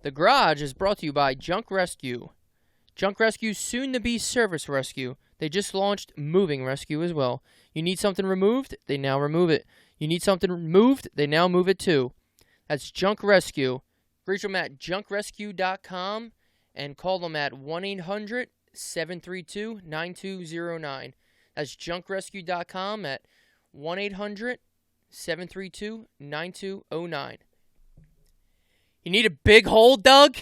The Garage is brought to you by Junk Rescue. Junk Rescue, soon to be Service Rescue. They just launched Moving Rescue as well. You need something removed? They now remove it. You need something moved? They now move it too. That's Junk Rescue. Reach them at junkrescue.com and call them at 1-800-732-9209. That's junkrescue.com at 1-800-732-9209. You need a big hole dug?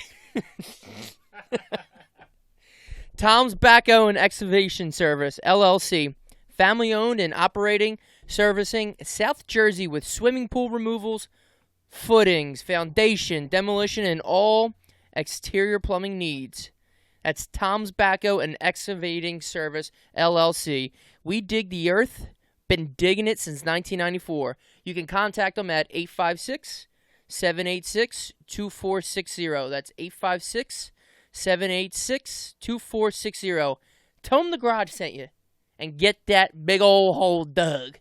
Tom's Backhoe and Excavation Service, LLC. Family-owned and operating, servicing South Jersey with swimming pool removals, footings, foundation, demolition, and all exterior plumbing needs. That's Tom's Backhoe and Excavating Service, LLC. We dig the earth, been digging it since 1994. You can contact them at 856-786-2460. That's 856-786-2460. Tell them the Garage sent you and get that big old hole dug.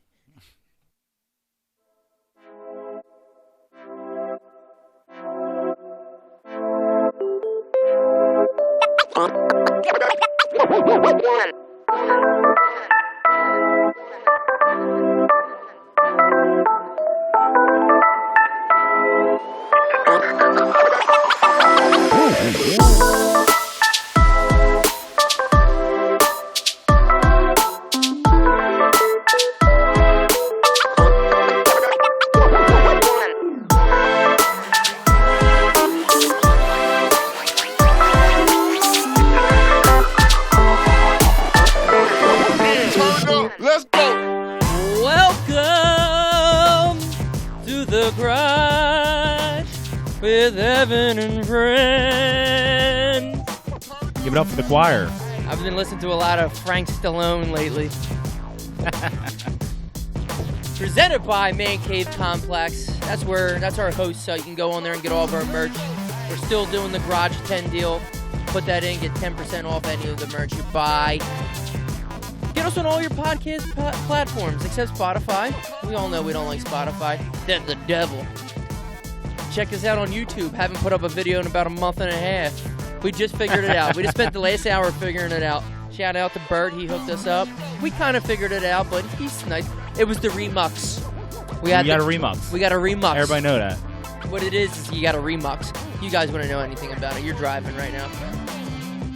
Let's go. Welcome to the Garage with Evan and friends. Give it up for the choir. I've been listening to a lot of Frank Stallone lately. Presented by Man Cave Complex. That's our host site. You can go on there and get all of our merch. We're still doing the Garage 10 deal. Put that in, get 10% off any of the merch you buy. Get us on all your podcast platforms except Spotify. We all know we don't like Spotify. That's the devil. Check us out on YouTube. Haven't put up a video in about a month and a half. We just figured it out. We just spent the last hour figuring it out. Shout out to Bert. He hooked us up. We kind of figured it out, but he's nice. It was the remux. You got a remux. We got a remux. Everybody know that. What it is you got a remux. You guys wouldn't know anything about it. You're driving right now.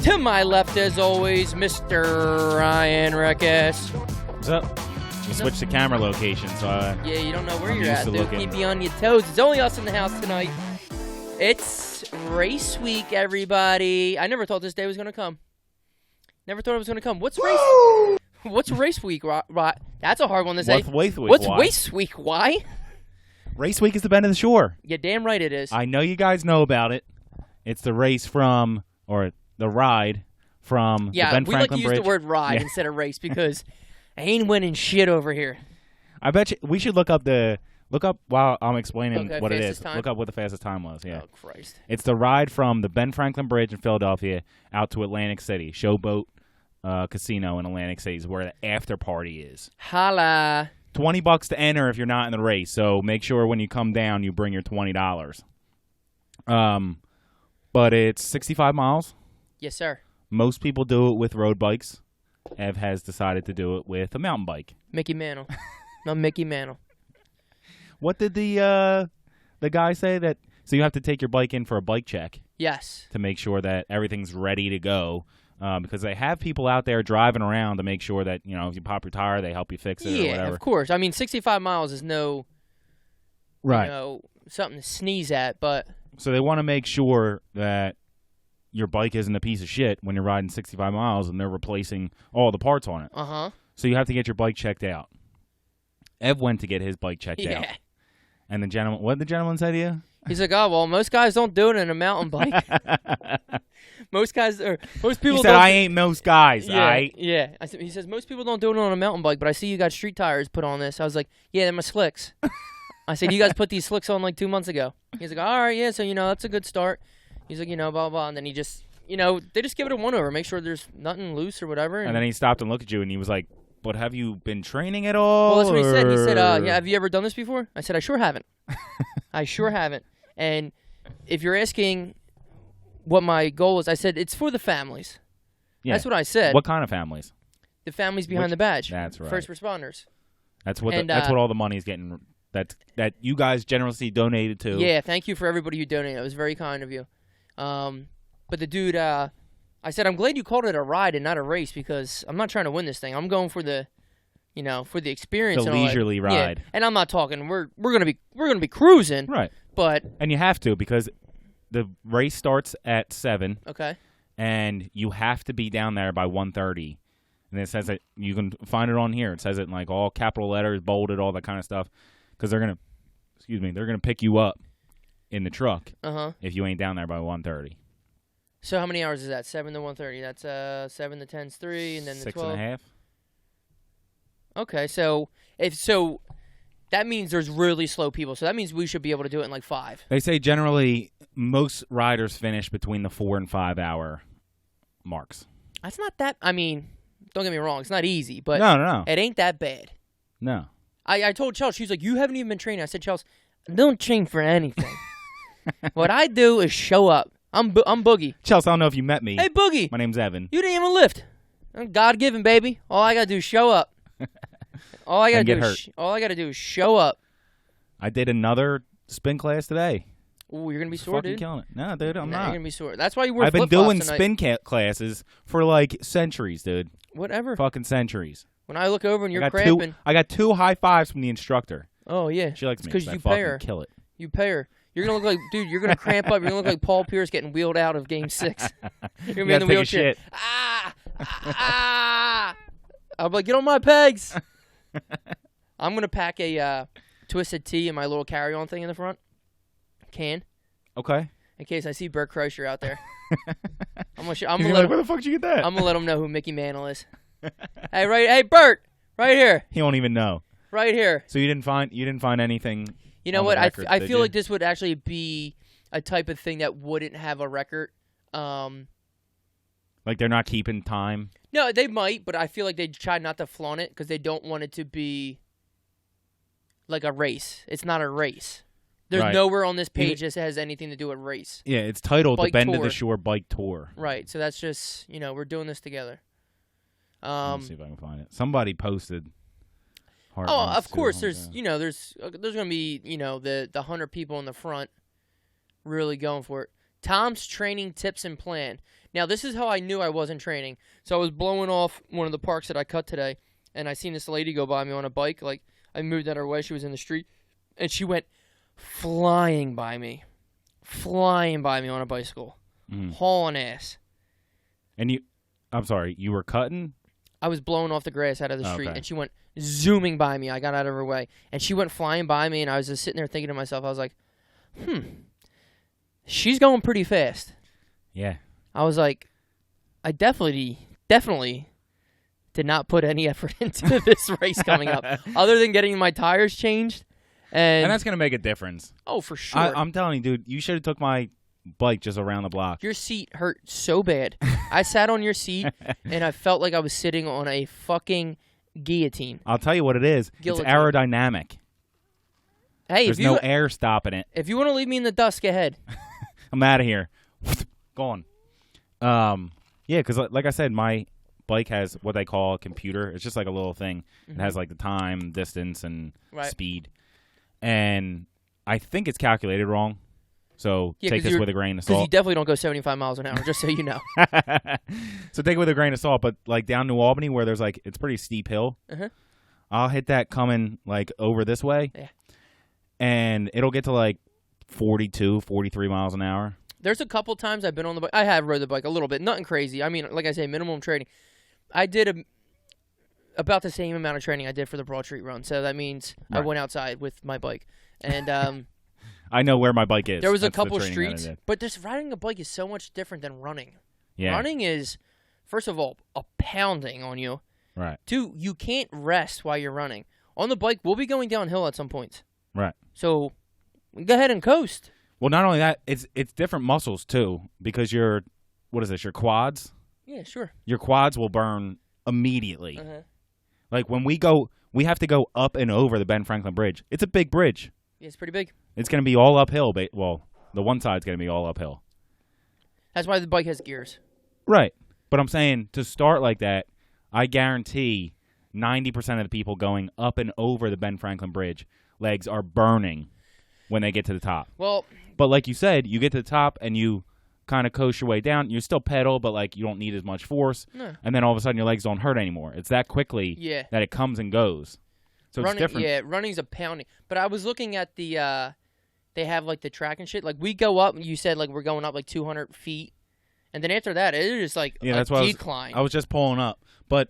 To my left, as always, Mr. Ryan Reckes. What's up? We switched the camera location, so yeah, you don't know where I'm you're used at, to dude. looking. Keep you on your toes. It's only us in the house tonight. It's race week, everybody. I never thought this day was going to come. Never thought it was going to come. What's race week? Right? That's a hard one to say. What's race week? Why? Race week is the Bend of the Shore. Yeah, damn right it is. I know you guys know about it. It's the race from, or the ride from the Ben Franklin Bridge. Yeah, we like to use the word ride instead of race because I ain't winning shit over here. I bet you we should look up while I'm explaining what it is. Time? Look up what the fastest time was. Yeah. Oh Christ! It's the ride from the Ben Franklin Bridge in Philadelphia out to Atlantic City, Showboat Casino in Atlantic City is where the after party is. Holla! $20 to enter if you're not in the race. So make sure when you come down you bring your $20. But it's 65 miles. Yes, sir. Most people do it with road bikes. Ev has decided to do it with a mountain bike. Mickey Mantle. No, Mickey Mantle. What did the guy say that? So you have to take your bike in for a bike check. Yes. To make sure that everything's ready to go, because they have people out there driving around to make sure that if you pop your tire, they help you fix it or whatever. Yeah, of course. I mean, 65 miles is no, something to sneeze at, but. So they want to make sure that your bike isn't a piece of shit when you're riding 65 miles and they're replacing all the parts on it. Uh-huh. So you have to get your bike checked out. Ev went to get his bike checked out. And what did the gentleman say to you? He's like, oh, well, most guys don't do it in a mountain bike. Most people He said, I ain't most guys, yeah, right? Yeah. He says, most people don't do it on a mountain bike, but I see you got street tires put on this. I was like, yeah, they're my slicks. I said, you guys put these slicks on like 2 months ago. He's like, all right, yeah, so, that's a good start. He's like, blah, blah, and then he just, they just give it a one-over, make sure there's nothing loose or whatever. And then he stopped and looked at you, and he was like, but have you been training at all? Well, that's what he said. He said, yeah, have you ever done this before? I said, I sure haven't. I sure haven't. And if you're asking what my goal is. I said it's for the families. Yeah. That's what I said. What kind of families? The families behind the badge. That's right. First responders. That's what all the money is getting. That you guys generously donated to. Yeah, thank you for everybody who donated. It was very kind of you. But the dude, I said, I'm glad you called it a ride and not a race because I'm not trying to win this thing. I'm going for the, for the experience. The and all leisurely that. ride. Yeah. And I'm not talking. We're gonna be cruising. Right. But and you have to because the race starts at 7. Okay. And you have to be down there by 1:30. And it says that you can find it on here. It says it in like all capital letters, bolded, all that kind of stuff. Because they're gonna pick you up in the truck if you ain't down there by 1:30. So how many hours is that? 7 to 1:30. That's 7 to 10's 3, and then the 12. 6.5. Okay, so that means there's really slow people. So that means we should be able to do it in like 5. They say generally most riders finish between the 4 and 5 hour marks. That's not that. I mean, don't get me wrong. It's not easy, but No. It ain't that bad. No. I told Chelsea, she's like, you haven't even been training. I said, Chelsea, I don't train for anything. What I do is show up. I'm Boogie. Chelsea, I don't know if you met me. Hey, Boogie. My name's Evan. You didn't even lift. I'm God-given, baby. All I got to do is show up. All I got to do is show up. I did another spin class today. Ooh, you're going to be sore, dude? Killing it. No, dude, I'm not. You're going to be sore. That's why you wear I've been flip-flops doing tonight. spin classes for like centuries, dude. Whatever. Fucking centuries. When I look over and you're cramping. I got 2 high fives from the instructor. Oh, yeah. She likes me because you fucking pay her. Kill it. You pay her. You're going to look like, dude, you're going to cramp up. You're going to look like Paul Pierce getting wheeled out of Game 6. You're going to be in the wheelchair. I'm like, get on my pegs. I'm going to pack a Twisted Tea in my little carry-on thing in the front. Can. Okay. In case I see Bert Kreischer out there. I'm He's gonna like, where the fuck did you get that? I'm going to let him know who Mickey Mantle is. Hey, Bert, right here. He won't even know. Right here. So you didn't find anything. You know what? I feel like this would actually be a type of thing that wouldn't have a record. Like they're not keeping time? No, they might, but I feel like they try not to flaunt it because they don't want it to be like a race. It's not a race. There's nowhere on this page that has anything to do with race. Yeah, it's titled Bike the Bend Tour. to the Shore Bike Tour. Right, so that's just, we're doing this together. Let me see if I can find it. Somebody posted. Of course, there's going to be, the 100 people in the front really going for it. Tom's training tips and plan. Now, this is how I knew I wasn't training. So I was blowing off one of the parks that I cut today, and I seen this lady go by me on a bike. Like, I moved out of her way. She was in the street, and she went flying by me on a bicycle, hauling ass. And I'm sorry, you were cutting? I was blowing off the grass out of the street, and she went zooming by me. I got out of her way, and she went flying by me, and I was just sitting there thinking to myself, I was like, she's going pretty fast. Yeah. I was like, I definitely did not put any effort into this race coming up, other than getting my tires changed. And that's going to make a difference. Oh, for sure. I'm telling you, dude, you should have took my bike just around the block. Your seat hurt so bad. I sat on your seat, and I felt like I was sitting on a fucking guillotine. I'll tell you what it is. Guillotine. It's aerodynamic. Hey, there's no air stopping it. If you want to leave me in the dust, go ahead. I'm out of here. Gone. Yeah, because like I said, my bike has what they call a computer. It's just like a little thing. It has like the time, distance, and speed. And I think it's calculated wrong. So take this with a grain of salt. Because you definitely don't go 75 miles an hour, just so you know. So take it with a grain of salt. But like down New Albany, where there's like it's pretty steep hill, I'll hit that coming like over this way. Yeah. And it'll get to like 42, 43 miles an hour. There's a couple times I've been on the bike. I have rode the bike a little bit. Nothing crazy. I mean, like I say, minimum training. I did about the same amount of training I did for the Broad Street Run. So that means I went outside with my bike. And I know where my bike is. There was a couple streets. But this riding a bike is so much different than running. Yeah. Running is, first of all, a pounding on you. Right. 2, you can't rest while you're running. On the bike, we'll be going downhill at some points. Right. So go ahead and coast. Well, not only that, it's different muscles too, because your quads? Yeah, sure. Your quads will burn immediately. Like when we have to go up and over the Ben Franklin Bridge. It's a big bridge. Yeah, it's pretty big. It's going to be all uphill. Well, the one side's going to be all uphill. That's why the bike has gears. Right. But I'm saying to start like that, I guarantee 90% of the people going up and over the Ben Franklin Bridge legs are burning when they get to the top. Well, but like you said, you get to the top and you kind of coast your way down. You still pedal, but like you don't need as much force. No. And then all of a sudden your legs don't hurt anymore. It's that quickly that it comes and goes. So running, it's different. Yeah, running's a pounding. But I was looking at the, they have like the track and shit. Like we go up, you said like we're going up like 200 feet. And then after that, it's just like a decline. I was just pulling up. But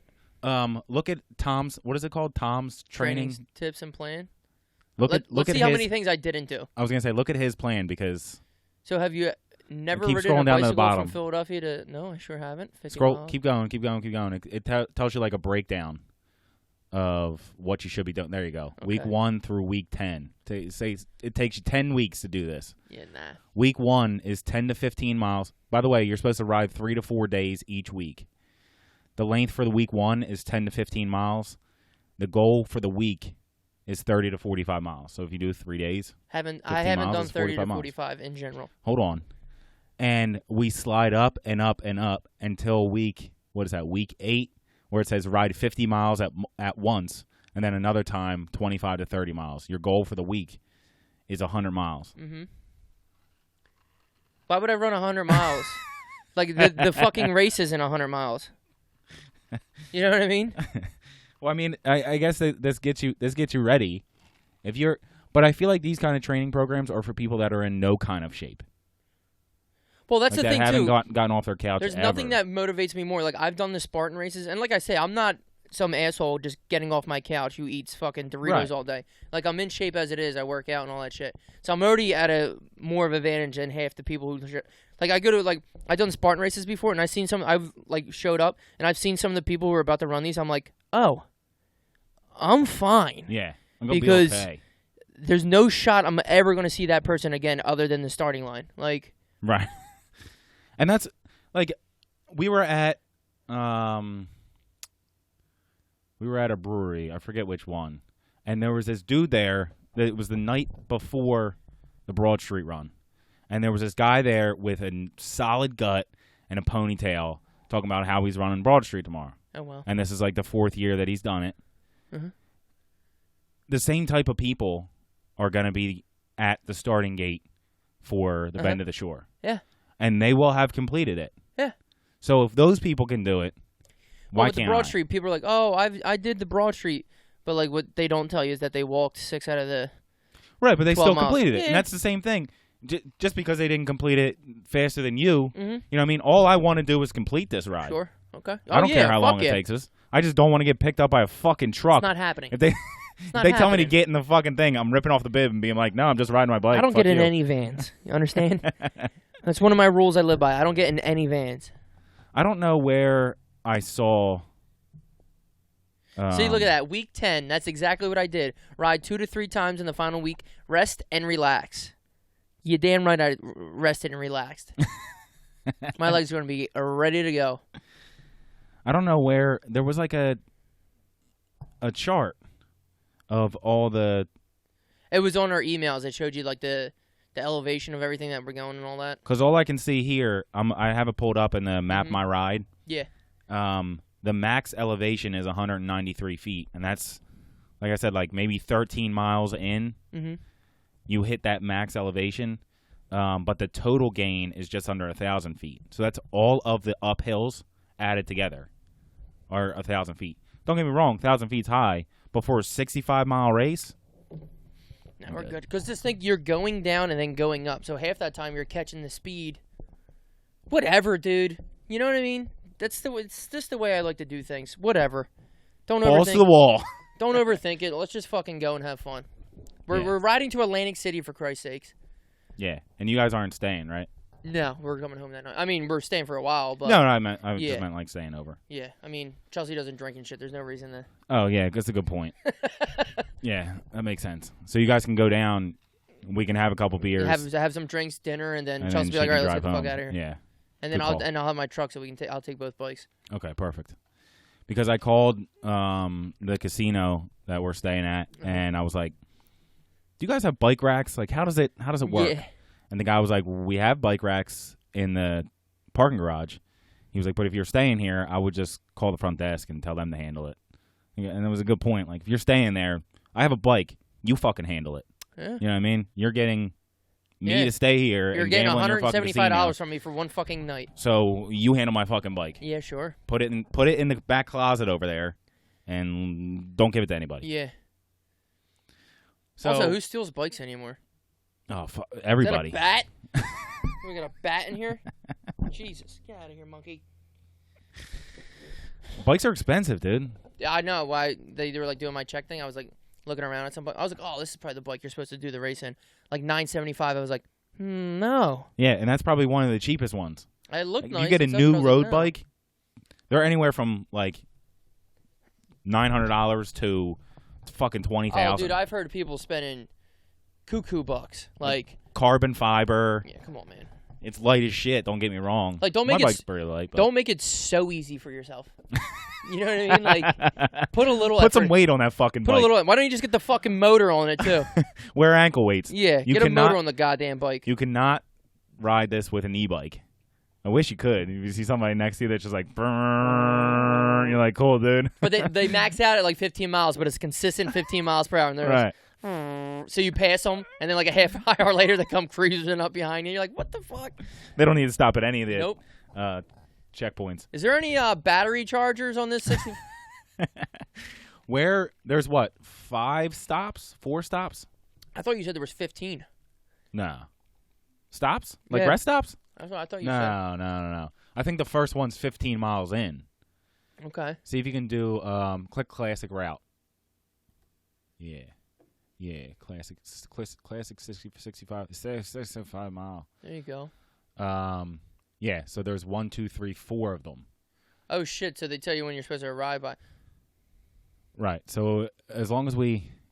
look at Tom's, what is it called? Tom's training tips and plan. Let's see how many things I didn't do. I was going to say, look at his plan because. So have you never ridden scrolling a down to bicycle the bottom. from Philadelphia to? No, I sure haven't. Keep going. It tells you like a breakdown of what you should be doing. There you go. Okay. Week 1 through week 10. Say it takes you 10 weeks to do this. Yeah, nah. Week 1 is 10 to 15 miles. By the way, you're supposed to ride 3 to 4 days each week. The length for the week 1 is 10 to 15 miles. The goal for the week is 30 to 45 miles. So if you do 3 days, I haven't done 30 to 45 miles. in general. Hold on. And we slide up and up and up until week 8, where it says ride 50 miles at once, and then another time 25 to 30 miles. Your goal for the week is 100 miles. Mm-hmm. Why would I run 100 miles? Like the fucking race isn't 100 miles. You know what I mean? Well, I mean, I guess this gets you ready. But I feel like these kind of training programs are for people that are in no kind of shape. Well, that's like the thing, too. too. Haven't gotten off their couch There's ever. nothing that motivates me more. Like, I've done the Spartan races, and like I say, I'm not some asshole just getting off my couch who eats fucking Doritos all day. Like, I'm in shape as it is. I work out and all that shit. So I'm already at a more of advantage than half the people who... Like, I go to, like... I've done Spartan races before, and I've seen some... I've, like, showed up, and I've seen some of the people who are about to run these. I'm like, oh, I'm fine. Yeah. I'm going to be okay. There's no shot I'm ever going to see that person again other than the starting line. Like... Right. And that's, like, we were at a brewery. I forget which one. And there was this dude there. It was the night before the Broad Street run. And there was this guy there with a solid gut and a ponytail talking about how he's running Broad Street tomorrow. Oh, wow. And this is, like, the 4th year that he's done it. Mm-hmm. The same type of people are going to be at the starting gate for the Bend of the Shore. Yeah. And they will have completed it. Yeah. So if those people can do it, why with can't the Broad I? Street, people are like, "Oh, I did the Broad Street," but like what they don't tell you is that they walked 6 out of the right, but they still miles. completed it, Yeah. and that's the same thing. Just because they didn't complete it faster than you, mm-hmm. you know what I mean? All I want to do is complete this ride. Sure. Okay. I don't care how long it takes us. I just don't want to get picked up by a fucking truck. It's not happening. If they tell me to get in the fucking thing, I'm ripping off the bib and being like, "No, I'm just riding my bike." I don't get in any vans. You understand? That's one of my rules I live by. I don't get in any vans. I don't know where I saw. See, look at that. Week 10, that's exactly what I did. Ride 2 to 3 times in the final week. Rest and relax. You damn right I rested and relaxed. My legs are going to be ready to go. I don't know where. There was like a chart of all the... It was on our emails. It showed you like the elevation of everything that we're going and all that. Because all I can see here, I have it pulled up in the Map My Ride. Yeah. The max elevation is 193 feet, and that's, like I said, like maybe 13 miles in. Mm-hmm. You hit that max elevation, but the total gain is just under 1,000 feet. So that's all of the uphills added together are 1,000 feet. Don't get me wrong, 1,000 feet's high, but for a 65-mile race... No, we're good. Because just think you're going down and then going up. So half that time you're catching the speed. Whatever, dude. You know what I mean? It's just the way I like to do things. Whatever. Don't overthink. Balls to the wall. Don't overthink it. Let's just fucking go and have fun. We're riding to Atlantic City, for Christ's sakes. Yeah, and you guys aren't staying, right? No, we're coming home that night. I mean, we're staying for a while, but... No, I just meant like staying over. Yeah, I mean, Chelsea doesn't drink and shit. There's no reason to... Oh, yeah, that's a good point. Yeah, that makes sense. So you guys can go down, we can have a couple beers. Have some drinks, dinner, and then Chelsea will be like, all right, let's get the fuck out of here. Yeah. And then I'll have my truck so we can I'll take both bikes. Okay, perfect. Because I called the casino that we're staying at, and I was like, "Do you guys have bike racks? Like, how does it work?" Yeah. And the guy was like, "We have bike racks in the parking garage. He was like, but if you're staying here, I would just call the front desk and tell them to handle it. And it was a good point. Like, if you're staying there, I have a bike. You fucking handle it. Yeah. You know what I mean? You're getting me to stay here. You're getting $175 from me for one fucking night. So you handle my fucking bike. Yeah, sure. Put it in the back closet over there, and don't give it to anybody. Yeah. So, also, who steals bikes anymore? Oh, everybody. Is that a bat? We got a bat in here? Jesus, get out of here, monkey. Bikes are expensive, dude. Yeah, I know. Why they were like doing my check thing. I was like looking around at some bike. I was like, oh, this is probably the bike you're supposed to do the race in. Like $975. I was like, no. Yeah, and that's probably one of the cheapest ones. It looked nice. You get a new road bike, they're anywhere from like $900 to fucking $20,000. Oh, dude, I've heard of people spending cuckoo bucks, like carbon fiber. Yeah, come on, man. It's light as shit. Don't get me wrong. Like, don't make my bike's pretty light. But. Don't make it so easy for yourself. You know what I mean? Like, put a little. Put some weight on that fucking bike. Put a little. Why don't you just get the fucking motor on it too? Wear ankle weights. Yeah, get a motor on the goddamn bike. You cannot ride this with an e-bike. I wish you could. If you see somebody next to you that's just like, brrr, you're like, cool, dude. But they max out at like 15 miles, but it's consistent 15 miles per hour. And right. So you pass them, and then like a half hour later, they come cruising up behind you. You're like, what the fuck? They don't need to stop at any of the checkpoints. Is there any battery chargers on this 60? Where there's what, 4 stops? I thought you said there was 15. No. Stops? Like rest stops? That's what I thought you said. No. I think the first one's 15 miles in. Okay. See if you can do click classic route. Yeah, classic 65 mile. There you go. Yeah, so there's 1, 2, 3, 4 of them. Oh shit! So they tell you when you're supposed to arrive by. Right. So as long as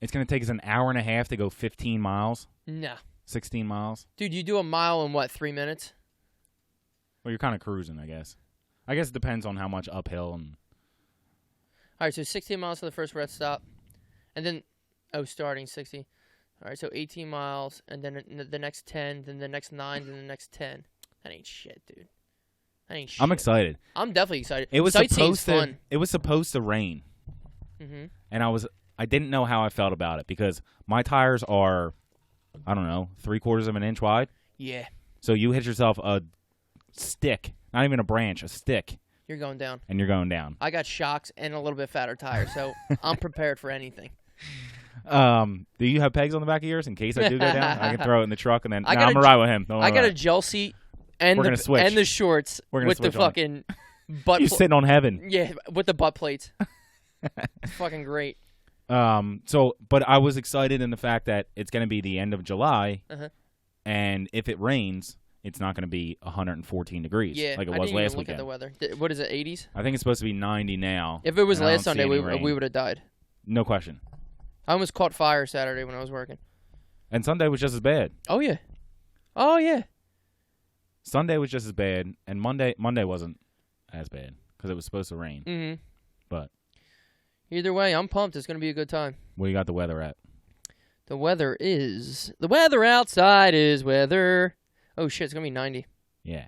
it's gonna take us an hour and a half to go 15 miles. No. 16 miles. Dude, you do a mile in what, 3 minutes? Well, you're kind of cruising, I guess. I guess it depends on how much uphill and. All right, so 16 miles to the first rest stop, and then. Oh, starting 60. All right, so 18 miles, and then the next 10, then the next 9, then the next 10. That ain't shit, dude. That ain't shit. I'm excited. I'm definitely excited. It was supposed to. It was supposed to rain, and I didn't know how I felt about it because my tires are, I don't know, 3/4 of an inch wide. Yeah. So you hit yourself a stick, not even a branch, a stick. You're going down. And you're going down. I got shocks and a little bit fatter tires, so I'm prepared for anything. Do you have pegs on the back of yours in case I do go down? I can throw it in the truck and then I'm gonna ride with him. I got a gel seat and the shorts with the fucking butt. You're sitting on heaven. Yeah, with the butt plates. It's fucking great. But I was excited in the fact that it's gonna be the end of July, and if it rains, it's not gonna be 114 degrees like it was last weekend. At the weather. What is it? 80s? I think it's supposed to be 90 now. If it was last Sunday, we would have died. No question. I almost caught fire Saturday when I was working. And Sunday was just as bad. Oh, yeah. Oh, yeah. Sunday was just as bad, and Monday wasn't as bad because it was supposed to rain. Mm-hmm. But either way, I'm pumped. It's going to be a good time. Where you got the weather at? The weather outside is weather. Oh, shit, it's going to be 90. Yeah.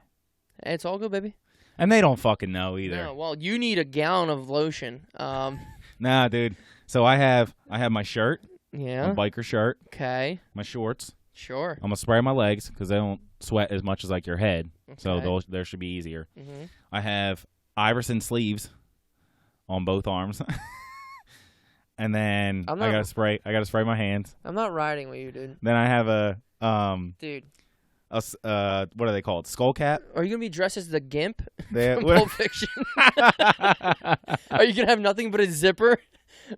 Hey, it's all good, baby. And they don't fucking know either. No, well, you need a gallon of lotion. Nah, dude. So I have my shirt. Yeah. My biker shirt. Okay. My shorts. Sure. I'm gonna spray my legs because they don't sweat as much as like your head, so they should be easier. Mm-hmm. I have Iverson sleeves on both arms, and then I gotta spray my hands. I'm not riding with you, dude. Then I have a dude. What are they called? Skull cap. Are you gonna be dressed as the Gimp from Pulp Fiction? Are you gonna have nothing but a zipper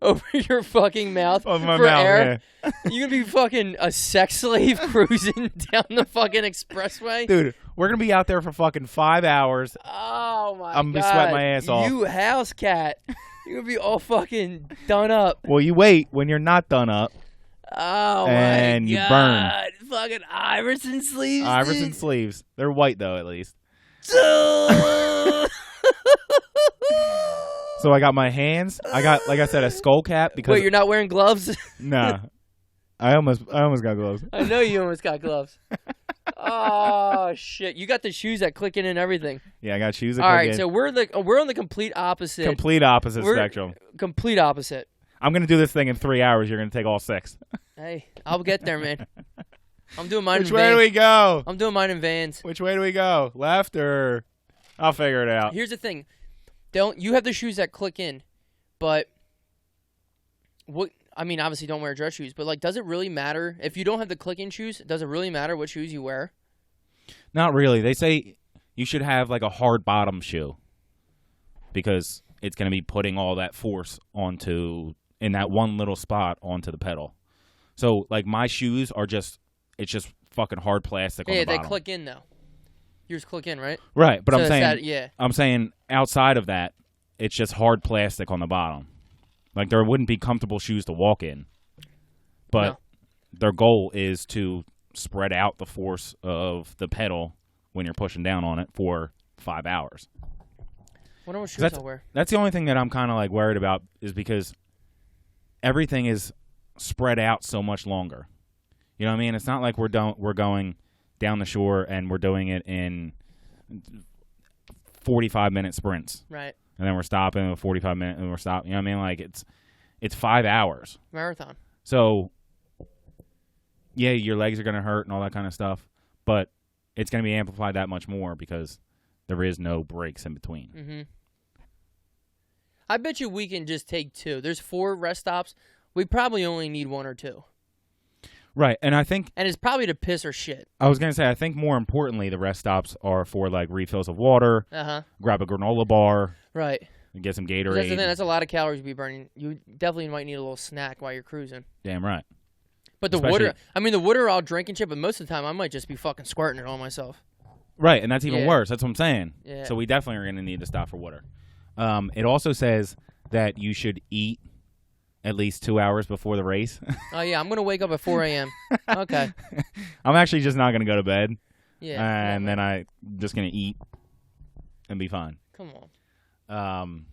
over your fucking mouth for air? Yeah. You gonna be fucking a sex slave cruising down the fucking expressway? Dude, we're gonna be out there for fucking 5 hours. Oh my god. I'm gonna be sweating my ass off. You house cat. You're gonna be all fucking done up. Well, you wait when you're not done up. Oh and my you god. burn. Fucking Iverson sleeves. Iverson sleeves. They're white though, at least. So I got my hands. I got, like I said, a skull cap because. Wait, you're not wearing gloves? Nah, I almost got gloves. I know you almost got gloves. Oh shit! You got the shoes that click in and everything. Yeah, I got shoes that All click right, in. so we're on the complete opposite. Complete opposite spectrum. Complete opposite. I'm going to do this thing in 3 hours. You're going to take all 6. Hey, I'll get there, man. I'm doing mine Which in way Vans. do we go? I'm doing mine in Vans. Which way do we go? Left or... I'll figure it out. Here's the thing. You have the shoes that click in, but obviously don't wear dress shoes, but like does it really matter if you don't have the click in shoes? Does it really matter what shoes you wear? Not really. They say you should have like a hard bottom shoe because it's going to be putting all that force in that one little spot onto the pedal. So like my shoes are it's just fucking hard plastic on the bottom. Yeah, they click in though. Yours click in, right? Right, but So I'm saying outside of that, it's just hard plastic on the bottom. Like there wouldn't be comfortable shoes to walk in. But their goal is to spread out the force of the pedal when you're pushing down on it for 5 hours. Wonder what shoes I'll wear. That's the only thing that I'm kind of like worried about is because everything is spread out so much longer. You know what I mean? It's not like we're going down the shore and we're doing it in 45-minute sprints. Right. And then we're stopping with 45 minutes and we're stopping. You know what I mean? Like it's 5 hours. Marathon. So yeah, your legs are going to hurt and all that kind of stuff, but it's going to be amplified that much more because there is no breaks in between. Mm-hmm. I bet you we can just take 2. There's 4 rest stops. We probably only need 1 or 2. Right, and I think... And it's probably to piss or shit. I was going to say, I think more importantly, the rest stops are for, like, refills of water, grab a granola bar, right, and get some Gatorade. That's the thing. That's a lot of calories to be burning. You definitely might need a little snack while you're cruising. Damn right. But the water... the water I'll drink and shit, but most of the time I might just be fucking squirting it on myself. Right, and that's even worse. That's what I'm saying. Yeah. So we definitely are going to need to stop for water. It also says that you should eat at least 2 hours before the race. Oh, yeah. I'm going to wake up at 4 a.m. Okay. I'm actually just not going to go to bed. Yeah. And then I'm just going to eat and be fine. Come on.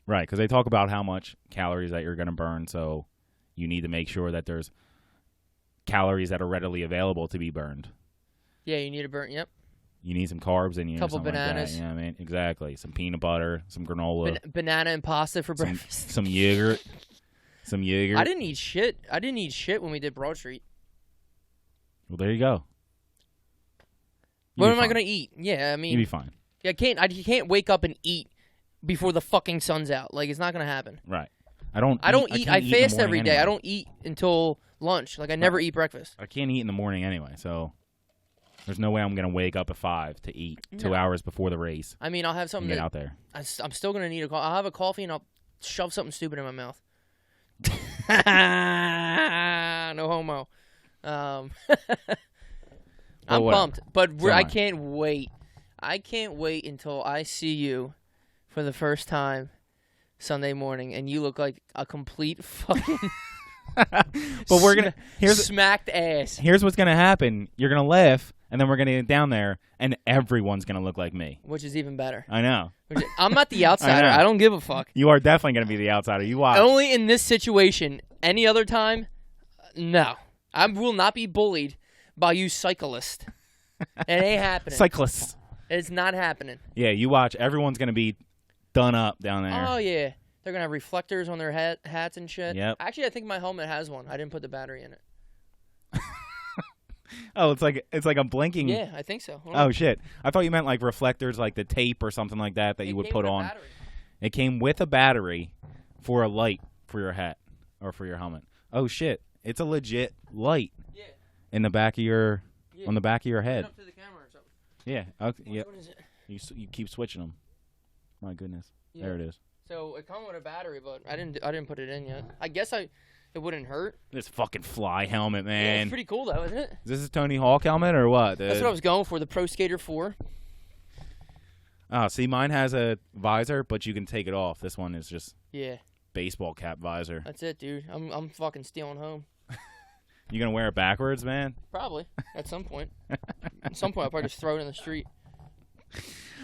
Right, because they talk about how much calories that you're going to burn, so you need to make sure that there's calories that are readily available to be burned. Yeah, you need to burn. Yep. You need some carbs and couple bananas. Like that, you know what I mean? Exactly. Some peanut butter, some granola. Banana and pasta for breakfast. Some yogurt. Some yogurt. I didn't eat shit when we did Broad Street. Well, there you go. What am I going to eat? Yeah, I mean... You'll be fine. Yeah, I can't wake up and eat before the fucking sun's out. Like, it's not going to happen. Right. I don't eat. I fast every day. Anyway. I don't eat until lunch. Like, I never eat breakfast. I can't eat in the morning anyway, so... There's no way I'm going to wake up at 5 to eat 2 hours before the race. I mean, I'll have something get out there. I'm still going to need a coffee. I'll have a coffee and I'll shove something stupid in my mouth. No homo. I'm pumped, but I can't wait. I can't wait until I see you for the first time Sunday morning, and you look like a complete fucking... But we're going to... Smacked ass. Here's what's going to happen. You're going to laugh, and then we're going to get down there, and everyone's going to look like me. Which is even better. I know. I'm not the outsider. I don't give a fuck. You are definitely going to be the outsider. You watch. Only in this situation. Any other time, no. I will not be bullied by you cyclists. It ain't happening. Cyclists. It's not happening. Yeah, you watch. Everyone's going to be done up down there. Oh, yeah. They're going to have reflectors on their hats and shit. Yep. Actually, I think my helmet has one. I didn't put the battery in it. Oh, it's like a blinking. Yeah, I think so. Oh shit! I thought you meant like reflectors, like the tape or something like that you would put on. It came with a battery for a light for your hat or for your helmet. Oh shit! It's a legit light. Yeah. In the back of your on the back of your head. Up to the camera or something. Yeah. Okay. Yep. What is it? You keep switching them. My goodness. Yeah. There it is. So it comes with a battery, but I didn't put it in yet. I guess it wouldn't hurt. This fucking fly helmet, man. Yeah, it's pretty cool though, isn't it? Is this a Tony Hawk helmet or what? That's what I was going for, the Pro Skater 4. Oh, see, mine has a visor, but you can take it off. This one is just baseball cap visor. That's it, dude. I'm fucking stealing home. You gonna wear it backwards, man? Probably at some point. At some point, I'll probably just throw it in the street.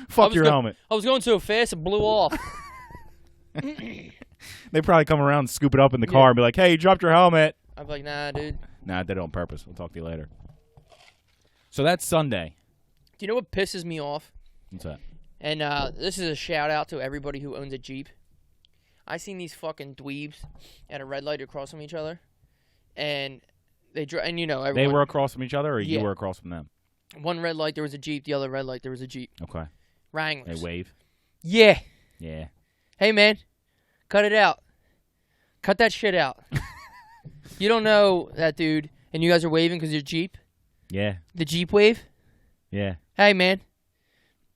Fuck your helmet. I was going so fast it blew off. They probably come around and scoop it up in the car and be like, hey, you dropped your helmet. I'd be like, nah, dude. Nah, I did it on purpose. We'll talk to you later. So that's Sunday. Do you know what pisses me off? What's that? And this is a shout out to everybody who owns a Jeep. I seen these fucking dweebs at a red light across from each other, and they everyone, They were across from each other, or Yeah. you were across from them? One red light there was a Jeep, the other red light there was a Jeep. Okay. Wranglers. They wave. Yeah. Yeah. Hey man, cut it out. Cut that shit out. You don't know that dude, and you guys are waving because you're Jeep. Yeah. The Jeep wave. Yeah. Hey man.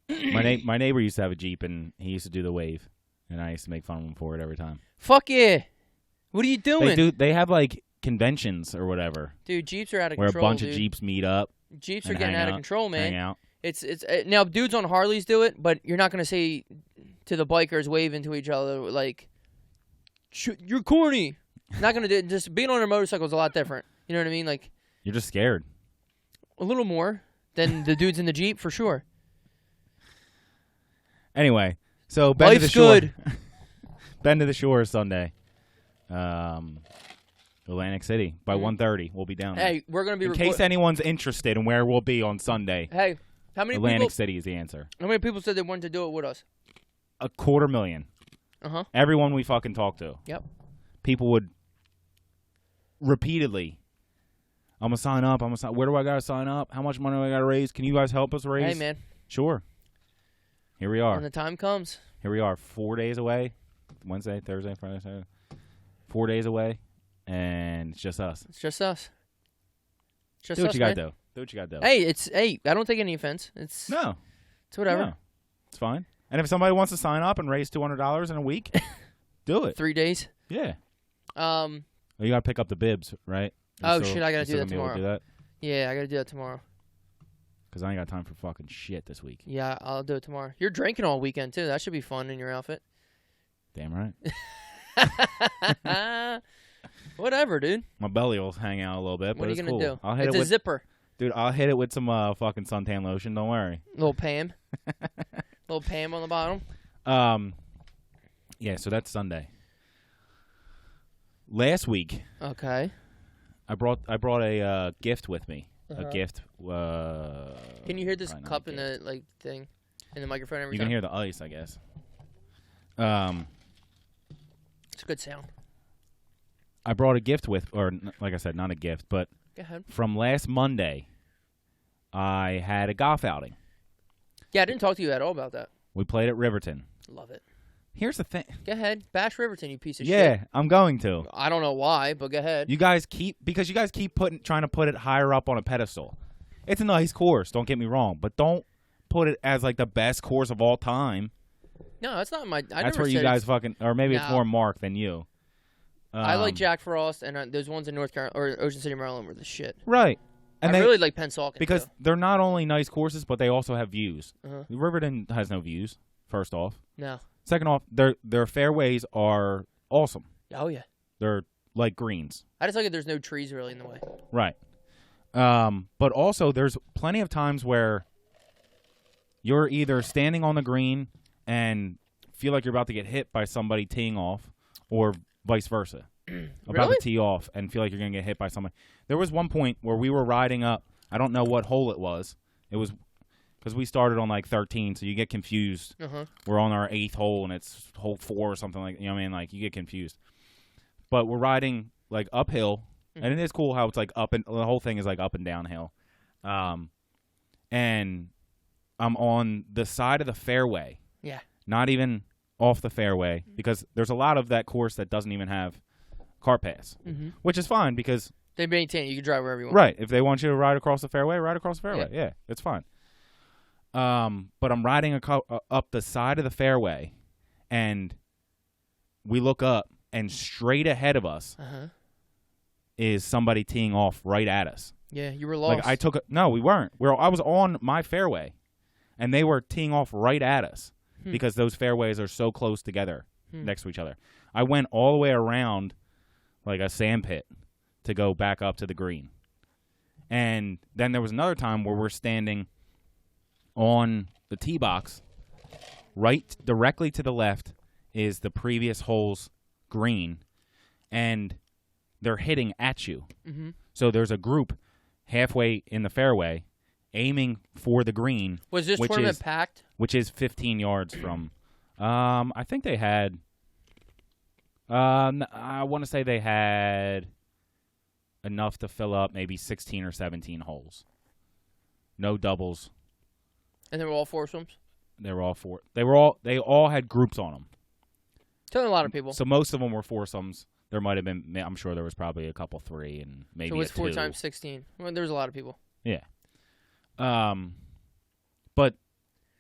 My neighbor used to have a Jeep, and he used to do the wave, and I used to make fun of him for it every time. Fuck yeah. What are you doing? They have like conventions or whatever, Dude, Jeeps are out of where control. a bunch dude. of Jeeps meet up. Jeeps are getting out of control, man. Hang out. It's now dudes on Harleys do it, but you're not gonna say to the bikers waving to each other like, "You're corny." Not gonna do it. Just being on a motorcycle is a lot different. You know what I mean? Like You're just scared. a little more than the dudes in the Jeep for sure. Anyway, so Bend to the Life's Shore. good. Bend to the Shore is Sunday. Atlantic City by 1:30. We'll be down there. Hey, we're gonna be In case anyone's interested in where we'll be on Sunday, Hey, how many Atlantic people? City is the answer. How many people said they wanted to do it with us? 250,000. Uh-huh. Everyone we fucking talked to. Yep. People would repeatedly, I'm gonna sign up. Where do I gotta sign up? How much money do I gotta raise? Can you guys help us raise? Hey, man. Sure. Here we are. When the time comes. Here we are, 4 days away. Wednesday, Thursday, Friday, Saturday. 4 days away, and it's just us. It's just us. Just Do what us, you gotta man. do. Do what you gotta do. Hey, I don't take any offense. It's whatever. No. It's fine. And if somebody wants to sign up and raise $200 in a week, do it. 3 days. Yeah. Oh, Well, you gotta pick up the bibs, right? shit, I gotta do that tomorrow. Do that? Yeah, I gotta do that tomorrow. Because I ain't got time for fucking shit this week. Yeah, I'll do it tomorrow. You're drinking all weekend too. That should be fun in your outfit. Damn right. Whatever, dude. My belly will hang out a little bit, What but are you it's gonna cool. do? I'll hit It's it a with, zipper. dude. I'll hit it with some fucking suntan lotion. Don't worry. Little Pam. Little Pam on the bottom. Yeah. So that's Sunday. Last week, Okay. I brought a gift with me. Uh-huh. A gift. Can you hear this probably not cup a in gift. the thing in the microphone every You time? can hear the ice, I guess. It's a good sound. I brought a gift with, or like I said, not a gift, but Go ahead. from last Monday, I had a golf outing. Yeah, I didn't talk to you at all about that. We played at Riverton. Love it. Here's the thing. Go ahead. Bash Riverton, you piece of Yeah, shit. I'm going to. I don't know why, but go ahead. You guys keep trying to put it higher up on a pedestal. It's a nice course, don't get me wrong, but don't put it as like the best course of all time. No, that's not my. That's where you guys fucking, or maybe it's No. more Mark than you. I like Jack Frost, and those ones in North Carolina or Ocean City, Maryland, were the shit. Right, and I they, really like Pennsauken because too. they're not only nice courses, but they also have views. Uh-huh. Riverton has no views. First off, No. second off, their fairways are awesome. Oh yeah. They're like greens. I just like it. There's no trees really in the way. Right. But also, there's plenty of times where you're either standing on the green and feel like you're about to get hit by somebody teeing off, or vice versa. About Really? to tee off and feel like you're going to get hit by somebody. There was one point where we were riding up. I don't know what hole it was. It was because we started on like 13, so you get confused. Uh-huh. We're on our 8th hole, and it's hole 4 or something like, you know what I mean? Like, you get confused. But we're riding like uphill, and it is cool how it's like up, and the whole thing is like up and downhill. And I'm on the side of the fairway. Yeah. Not even off the fairway, because there's a lot of that course that doesn't even have car pass, which is fine because They maintain it. You can drive wherever you want. right, if they want you to ride across the fairway, ride across the fairway. Yeah, it's fine. But I'm riding up the side of the fairway, and we look up, and straight ahead of us is somebody teeing off right at us. Yeah, you were lost. Like no, we weren't. I was on my fairway, and they were teeing off right at us because those fairways are so close together next to each other. I went all the way around like a sand pit to go back up to the green. And then there was another time where we're standing on the tee box. Right directly to the left is the previous hole's green, and they're hitting at you. So there's a group halfway in the fairway, aiming for the green. Was this tournament packed? Which is 15 yards from. I think they had. I want to say they had enough to fill up maybe 16 or 17 holes. No doubles. And they were all foursomes? They were all four. They all had groups on them. Telling a lot of people. So most of them were foursomes. There might have been. I'm sure there was probably a couple 3 and maybe. So it's 4 2. times 16. Well, there was a lot of people. Yeah. But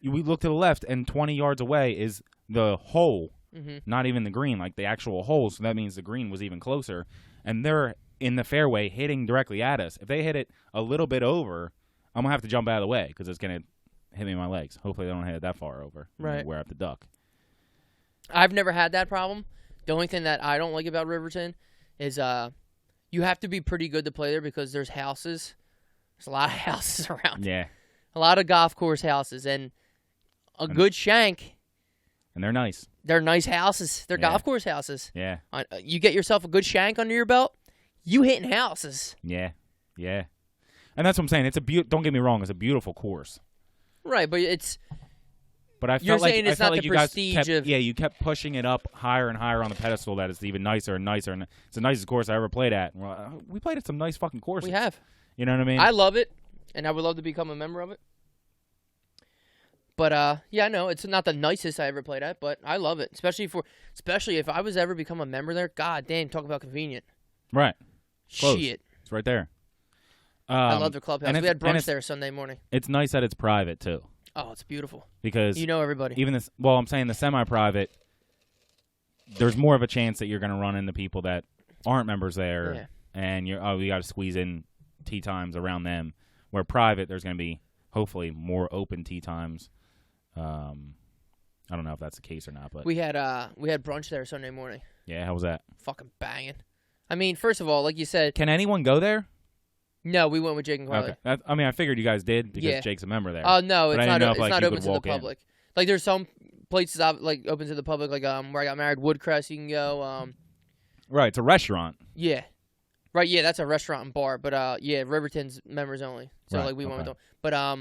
we look to the left, and 20 yards away is the hole. Mm-hmm. Not even the green, like the actual hole. So that means the green was even closer, and they're in the fairway hitting directly at us. If they hit it a little bit over, I'm gonna have to jump out of the way because it's gonna hit me in my legs. Hopefully they don't hit it that far over. Right. Where I have to duck. I've never had that problem. The only thing that I don't like about Riverton is you have to be pretty good to play there because there's houses. There's a lot of houses around. Yeah. A lot of golf course houses and good shank. And they're nice. They're nice houses. They're golf course houses. Yeah. You get yourself a good shank under your belt, you hitting houses. Yeah. Yeah. And that's what I'm saying. It's don't get me wrong, it's a beautiful course. Right, but it's But I you're felt like saying it's I felt not like the you guys prestige kept, of you kept pushing it up higher and higher on the pedestal that it's even nicer and nicer, and it's the nicest course I ever played at. And we played at some nice fucking courses. We have. You know what I mean? I love it, and I would love to become a member of it. But yeah, no, it's not the nicest I ever played at, but I love it, especially if I was ever become a member there. God damn, talk about convenient. Right. Close. Shit. It's right there. I love the clubhouse. We had brunch there Sunday morning. It's nice that it's private too. Oh, it's beautiful. Because you know everybody. Even this. Well, I'm saying the semi-private. There's more of a chance that you're going to run into people that aren't members there, and we got to squeeze in tee times around them. Where private, there's going to be hopefully more open tee times. I don't know if that's the case or not, but we had brunch there Sunday morning. Yeah, how was that? Fucking banging. I mean, first of all, like you said, can anyone go there? No, we went with Jake and Carly. Okay. I figured you guys did because Jake's a member there. Oh no, but it's not. It's not open to the public. Like there's some places like open to the public, like where I got married, Woodcrest. You can go. Right, it's a restaurant. Yeah. Right, yeah, that's a restaurant and bar, but yeah, Riverton's members only. So like we went with them, but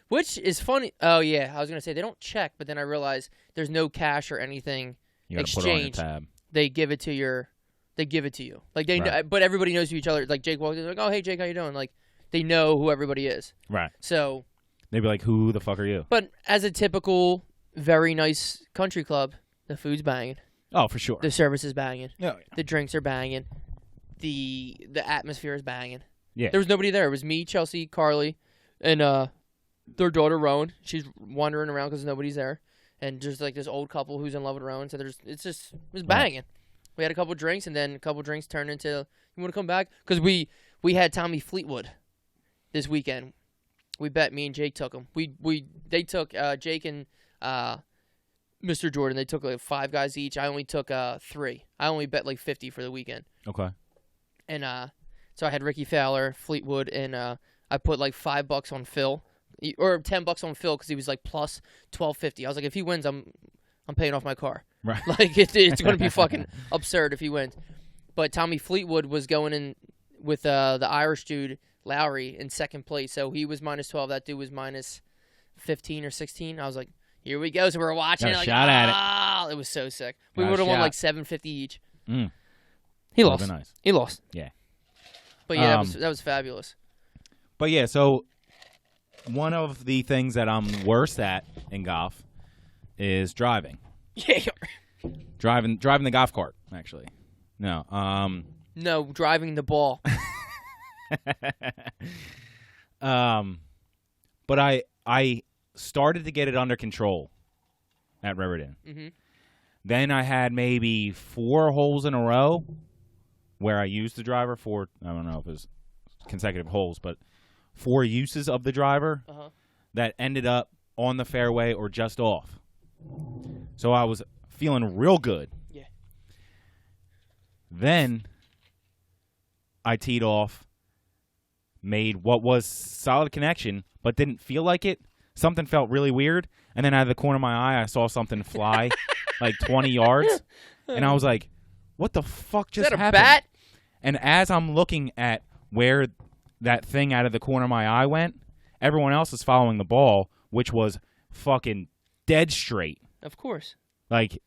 which is funny. Oh yeah, I was gonna say they don't check, but then I realized there's no cash or anything exchanged. Put it on your tab. They give it to you. Like they, know, but everybody knows who each other. Like Jake walks in, like, oh hey Jake, how you doing? Like they know who everybody is. Right. So they'd be like, who the fuck are you? But as a typical, very nice country club, the food's banging. Oh, for sure. The service is banging. Oh, yeah. The drinks are banging. The atmosphere is banging. Yeah. There was nobody there. It was me, Chelsea, Carly, and their daughter Rowan. She's wandering around because nobody's there, and just like this old couple who's in love with Rowan. So it was banging. Right. We had a couple drinks, and then a couple drinks turned into, you want to come back? Because we had Tommy Fleetwood this weekend. We bet, me and Jake took him. They took Jake and Mr. Jordan. They took like 5 guys each. I only took 3. I only bet like 50 for the weekend. Okay. And so I had Ricky Fowler, Fleetwood, and I put like $5 on Phil, or $10 on Phil because he was like plus $12.50. I was like, if he wins, I'm paying off my car. Right. Like it's going to be fucking absurd if he wins. But Tommy Fleetwood was going in with the Irish dude Lowry in second place, so he was minus 12. That dude was minus 15 or 16. I was like, here we go. So we're watching. Got a like, shot at it. It was so sick. We would have won like $7.50 each. He lost. lost. Nice. He lost. Yeah. But yeah, that was fabulous. But yeah, so one of the things that I'm worst at in golf is driving. Yeah. Driving the golf cart, actually. No. No, driving the ball. But I started to get it under control at Riverton. Mm-hmm. Then I had maybe 4 holes in a row where I used the driver for, I don't know if it was consecutive holes, but 4 uses of the driver that ended up on the fairway or just off. So I was feeling real good. Yeah. Then I teed off, made what was solid connection, but didn't feel like it. Something felt really weird, and then out of the corner of my eye, I saw something fly like 20 yards, and I was like, what the fuck just happened? Is that a bat? And as I'm looking at where that thing out of the corner of my eye went, everyone else is following the ball, which was fucking dead straight. Of course. Like,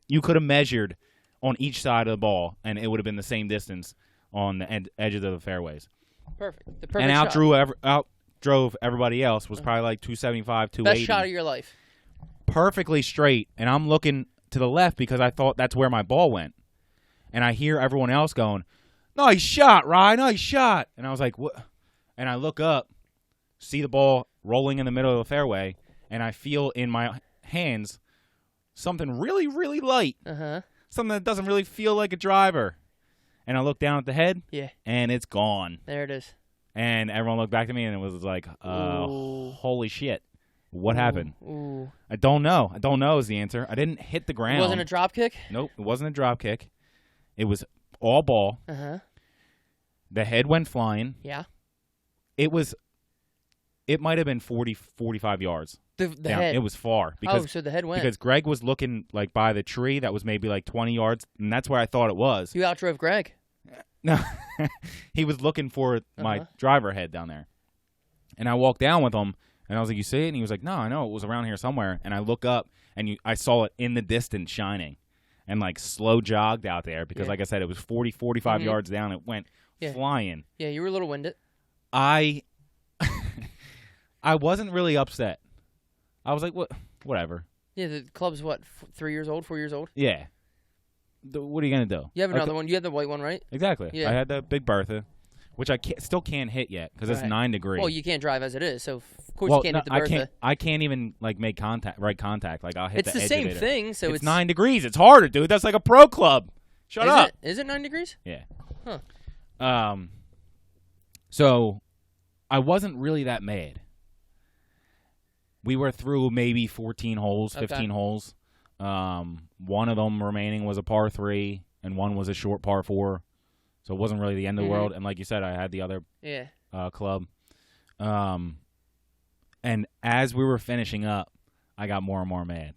you could have measured on each side of the ball, and it would have been the same distance on the edges of the fairways. Perfect. The perfect and shot. outdrove everybody else. Was probably like 275, 280. Best shot of your life. Perfectly straight, and I'm looking to the left because I thought that's where my ball went. And I hear everyone else going, "Nice shot, Ryan, nice shot." And I was like, "What?" And I look up, see the ball rolling in the middle of the fairway, and I feel in my hands something really, really light. Something that doesn't really feel like a driver. And I look down at the head, and it's gone. There it is. And everyone looked back at me, and it was like, holy shit. What happened? Ooh. I don't know. I don't know is the answer. I didn't hit the ground. It wasn't a drop kick? Nope, it wasn't a drop kick. It was all ball. The head went flying. Yeah. It might have been 40, 45 yards. The head. It was far. So the head went. Because Greg was looking like by the tree that was maybe like 20 yards, and that's where I thought it was. You outdrove Greg? No. He was looking for my driver head down there. And I walked down with him, and I was like, "You see it?" And he was like, "No, I know. It was around here somewhere." And I look up, and I saw it in the distance shining and like slow jogged out there because, like I said, it was 40, 45 yards down. It went flying. Yeah, you were a little winded. I wasn't really upset. I was like, whatever. Yeah, the club's what, 3 years old, 4 years old? Yeah. What are you going to do? You have another one. You have the white one, right? Exactly. Yeah. I had the Big Bertha, which I still can't hit yet because it's 9 degrees. Well, you can't drive as it is, so of course you can't hit the Bertha. I can't even like make right contact. Like I'll hit it's the the edge same of it. thing, so it's 9 degrees. It's harder, dude. That's like a pro club. Shut up. Is it 9 degrees? Yeah. Huh. So I wasn't really that mad. We were through maybe 14 holes, 15 holes. One of them remaining was a par 3, and one was a short par 4. So it wasn't really the end of the world. And like you said, I had the other club. And as we were finishing up, I got more and more mad.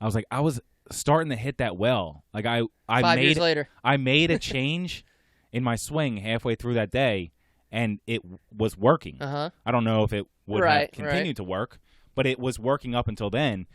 I was like, I was starting to hit that well. Like I 5 years later. I made a change in my swing halfway through that day, and it was working. I don't know if it would have continued to work, but it was working up until then.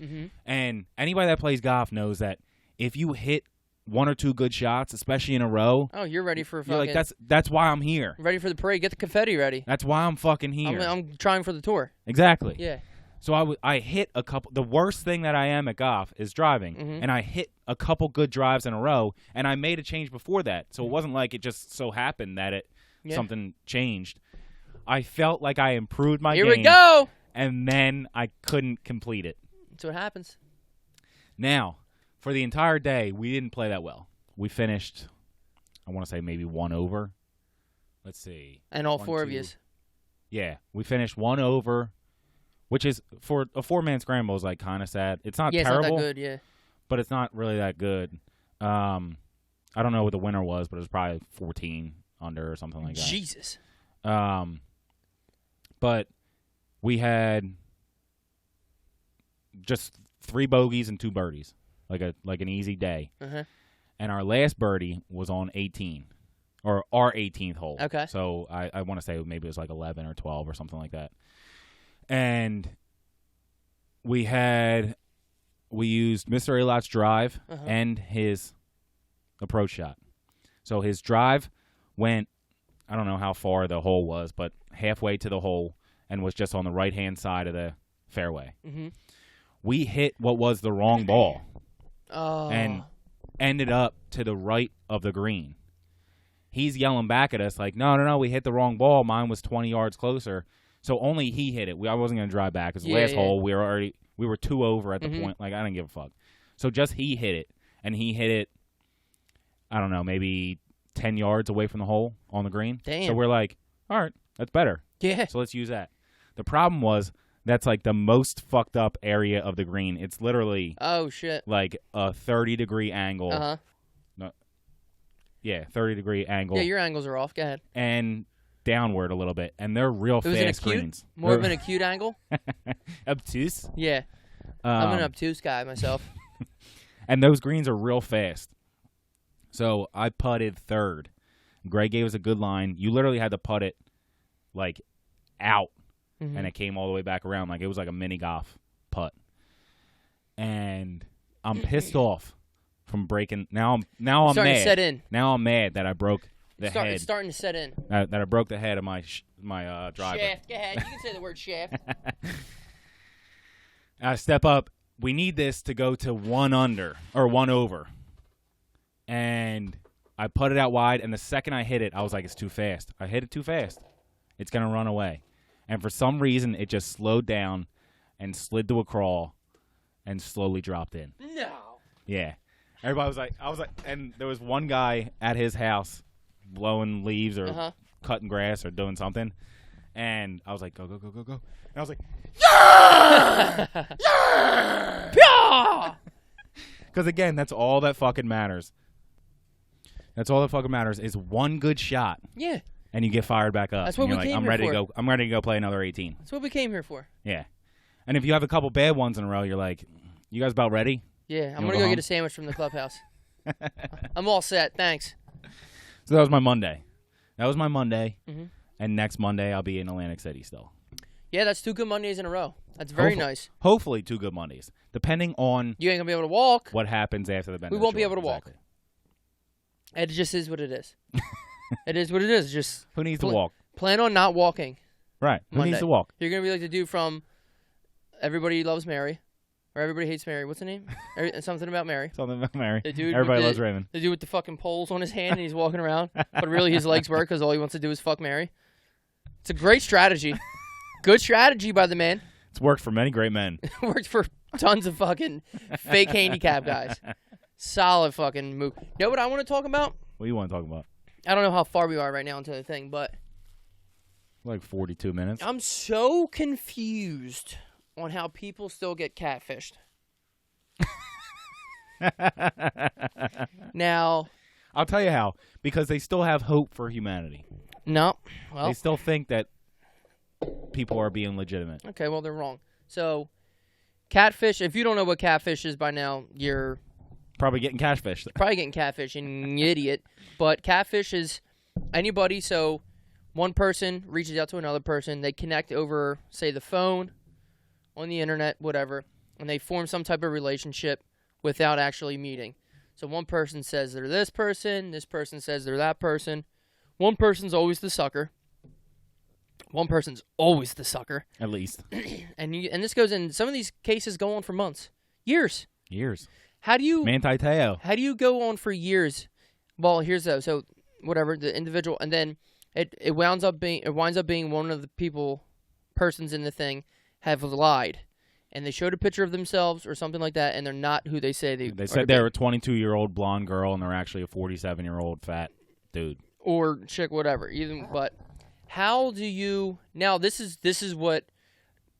And anybody that plays golf knows that if you hit 1 or 2 good shots, especially in a row, you're ready for you're like, that's why I'm here. Ready for the parade. Get the confetti ready. That's why I'm fucking here. I'm trying for the tour. Exactly. Yeah. So I hit a couple. The worst thing that I am at golf is driving, and I hit a couple good drives in a row, and I made a change before that. So it wasn't like it just so happened that something changed. I felt like I improved my game. Here we go. And then I couldn't complete it. That's what happens. Now, for the entire day, we didn't play that well. We finished, I want to say maybe 1 over. Let's see. And all 4 of you. Yeah, we finished 1 over, which is, for a 4-man scramble, is like kind of sad. It's not terrible. It's not that good, but it's not really that good. I don't know what the winner was, but it was probably 14 under or something like that. Jesus. But we had just 3 bogeys and 2 birdies, like an easy day. And our last birdie was on 18, or our 18th hole. Okay. So I want to say maybe it was like 11 or 12 or something like that. And we used Mr. Alot's drive and his approach shot. So his drive went, I don't know how far the hole was, but halfway to the hole and was just on the right-hand side of the fairway. We hit what was the wrong ball and ended up to the right of the green. He's yelling back at us like, no, we hit the wrong ball. Mine was 20 yards closer. So only he hit it. I wasn't going to drive back because the last hole we were 2 over at the point. Like, I didn't give a fuck. So just he hit it, and he hit it, I don't know, maybe 10 yards away from the hole on the green. Damn. So we're like, all right, that's better. Yeah. So let's use that. The problem was that's like the most fucked up area of the green. It's literally like a 30-degree angle. No, 30-degrry angle. Yeah, your angles are off. Go ahead. And downward a little bit, and they're real fast greens. More of an acute angle? Obtuse? Yeah. I'm an obtuse guy myself. And those greens are real fast. So I putted 3rd. Greg gave us a good line. You literally had to putt it, like, out and it came all the way back around. Like, it was like a mini golf putt. And I'm pissed off from breaking. Now I'm starting mad. to set in. Now I'm mad that I broke the head. It's starting to set in. That I broke the head of my driver. Shaft. Go ahead. You can say the word shaft. I step up. We need this to go to 1 under or 1 over. And I put it out wide, and the second I hit it, I was like, it's too fast. I hit it too fast. It's going to run away. And for some reason, it just slowed down and slid to a crawl and slowly dropped in. No. Yeah. Everybody was like, and there was one guy at his house blowing leaves or cutting grass or doing something. And I was like, go, go, go, go, go. And I was like, yeah! Yeah! Because, again, that's all that fucking matters. That's all that fucking matters is one good shot. Yeah. And you get fired back up. That's what we came I'm here ready for. to go. I'm ready to go play another 18. That's what we came here for. Yeah. And if you have a couple bad ones in a row, you're like, you guys about ready? Yeah, I'm going to go get a sandwich from the clubhouse. I'm all set. Thanks. So that was my Monday. And next Monday, I'll be in Atlantic City still. Yeah, that's 2 good Mondays in a row. That's very nice. Hopefully 2 good Mondays, depending on you ain't going to be able to walk. What happens after the Bend. We won't be able to walk. It just is what it is. It is what it is. Just who needs to walk? Plan on not walking. Right. Who needs to walk? You're going to be like the dude from Everybody Loves Mary. Or Everybody Hates Mary. What's the name? Something about Mary. Something about Mary. The dude Everybody loves Raymond. The dude with the fucking poles on his hand and he's walking around. But really his legs work because all he wants to do is fuck Mary. It's a great strategy. Good strategy by the man. It's worked for many great men. Worked for tons of fucking fake handicap guys. Solid fucking move. You know what I want to talk about? What do you want to talk about? I don't know how far we are right now into the thing, but... Like 42 minutes. I'm so confused on how people still get catfished. Now... I'll tell you how. Because they still have hope for humanity. No. Well... They still think that people are being legitimate. Okay, well, they're wrong. So, catfish, if you don't know what catfish is by now, you're... Probably getting catfished. Probably getting catfish, you idiot. But catfish is anybody, so one person reaches out to another person. They connect over, say, the phone, on the internet, whatever, and they form some type of relationship without actually meeting. So one person says they're this person says they're that person. One person's always the sucker. One person's always the sucker. At least. And this goes in, some of these cases go on for months. Years. How do you... Manti Teo. How do you go on for years? Well, here's though. So, whatever, the individual, and then it winds up being one of the persons in the thing have lied. And they showed a picture of themselves or something like that, and they're not who they say they are. They said they were a 22-year-old blonde girl, and they're actually a 47-year-old fat dude. Or chick, whatever. But how do you... Now, this is what...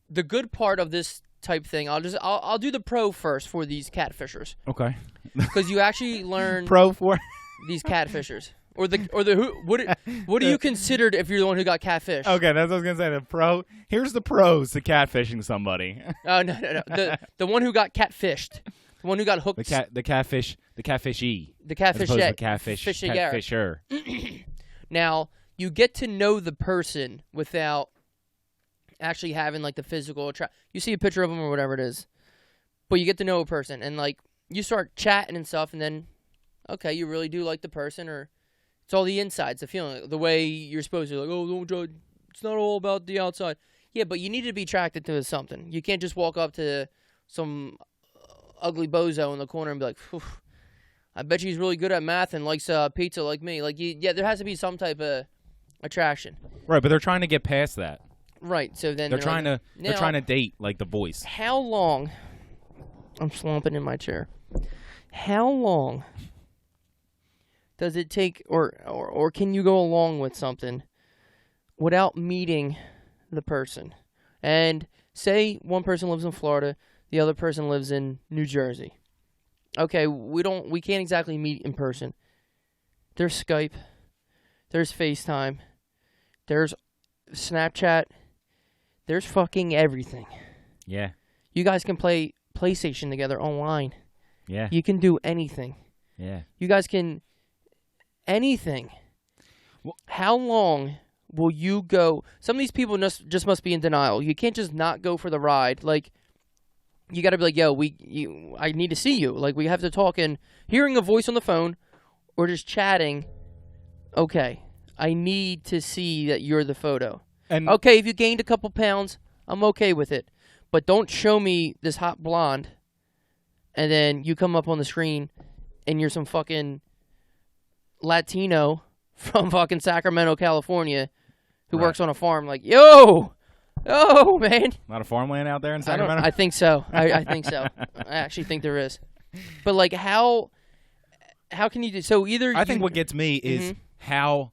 The good part of this type thing, I'll do the pro first for these catfishers. Okay. Because you actually learn... Pro for... These catfishers. Or the who... What do you consider if you're the one who got catfished? Okay, that's what I was going to say. The pro... Here's the pros to catfishing somebody. Oh, no. The one who got catfished. The one who got hooked. The catfish... The catfishee. The catfisher. The catfisher. Now, you get to know the person without actually having, like, the physical attraction. You see a picture of them or whatever it is. But you get to know a person. And, like, you start chatting and stuff, and then, okay, you really do like the person, or it's all the insides, the feeling, the way you're supposed to. Like, oh, don't judge. It's not all about the outside. Yeah, but you need to be attracted to something. You can't just walk up to some ugly bozo in the corner and be like, I bet she's really good at math and likes pizza like me. Like, yeah, there has to be some type of attraction. Right, but they're trying to get past that. Right, so then they're trying to date like The Voice. How long? I'm slumping in my chair. How long does it take, or can you go along with something without meeting the person? And say one person lives in Florida, the other person lives in New Jersey. Okay, we can't exactly meet in person. There's Skype, there's FaceTime, there's Snapchat, there's fucking everything. Yeah. You guys can play PlayStation together online. Yeah. You can do anything. Yeah. You guys can anything. Well, how long will you go? Some of these people just must be in denial. You can't just not go for the ride. Like, you got to be like, yo, I need to see you. Like, we have to talk, and hearing a voice on the phone or just chatting, okay, I need to see that you're the photo. And okay, if you gained a couple pounds, I'm okay with it. But don't show me this hot blonde, and then you come up on the screen, and you're some fucking Latino from fucking Sacramento, California, who works on a farm. Like, yo, man. A lot of farmland out there in Sacramento? I think so. I think so. I actually think there is. But, like, how can you do so? Either I think what gets me is how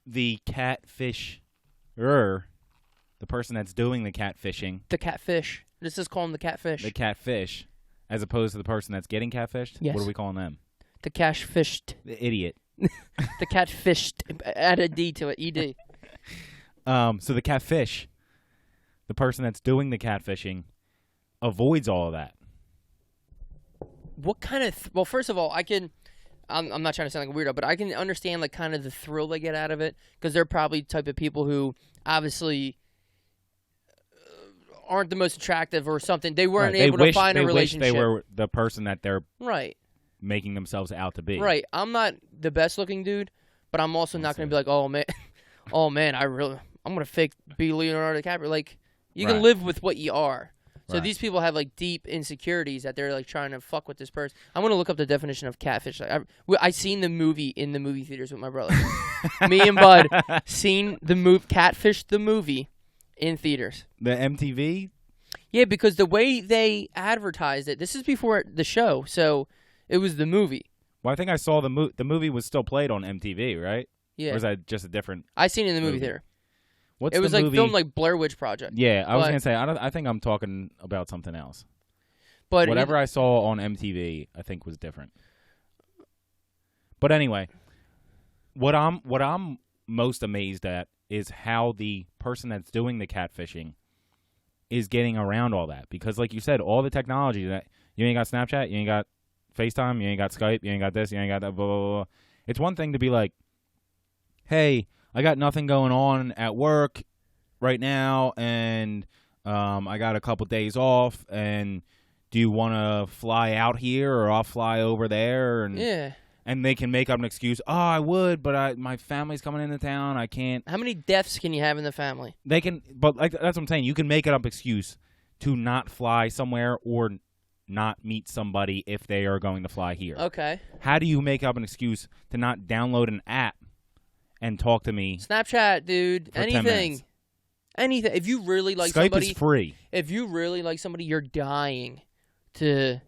the catfish, the person that's doing the catfishing. The catfish. This is calling the catfish. The catfish, as opposed to the person that's getting catfished? Yes. What are we calling them? The catfished. The idiot. The catfished. Add a D to it. ED. So the catfish, the person that's doing the catfishing, avoids all of that. What kind of... well, first of all, I'm not trying to sound like a weirdo, but I can understand like kind of the thrill they get out of it, because they're probably the type of people who obviously aren't the most attractive or something. They weren't able to find a relationship. They were the person that they're making themselves out to be. Right. I'm not the best looking dude, but I'm also not going to be like, oh man, I'm going to fake be Leonardo DiCaprio. Like, you can live with what you are. So these people have like deep insecurities that they're like trying to fuck with this person. I'm gonna look up the definition of catfish. Like, I seen the movie in the movie theaters with my brother. Me and Bud seen the Catfish the movie in theaters. The MTV? Yeah, because the way they advertised it. This is before the show, so it was the movie. Well, I think I saw the movie was still played on MTV, right? Yeah. Or is that just a different? I seen it in the movie theater. What's it was the like movie? filmed like Blair Witch Project. Yeah, I was gonna say I think I'm talking about something else. But whatever I saw on MTV, I think was different. But anyway, what I'm most amazed at is how the person that's doing the catfishing is getting around all that, because, like you said, all the technology that you ain't got Snapchat, you ain't got FaceTime, you ain't got Skype, you ain't got this, you ain't got that, blah blah blah. It's one thing to be like, hey, I got nothing going on at work right now, and I got a couple days off, and do you want to fly out here, or I'll fly over there? And they can make up an excuse. Oh, I would, but my family's coming into town. I can't. How many deaths can you have in the family? They can, but like that's what I'm saying. You can make it up excuse to not fly somewhere or not meet somebody if they are going to fly here. Okay. How do you make up an excuse to not download an app and talk to me? Snapchat, dude. Anything. Anything. If you really like somebody. Skype is free. If you really like somebody, you're dying to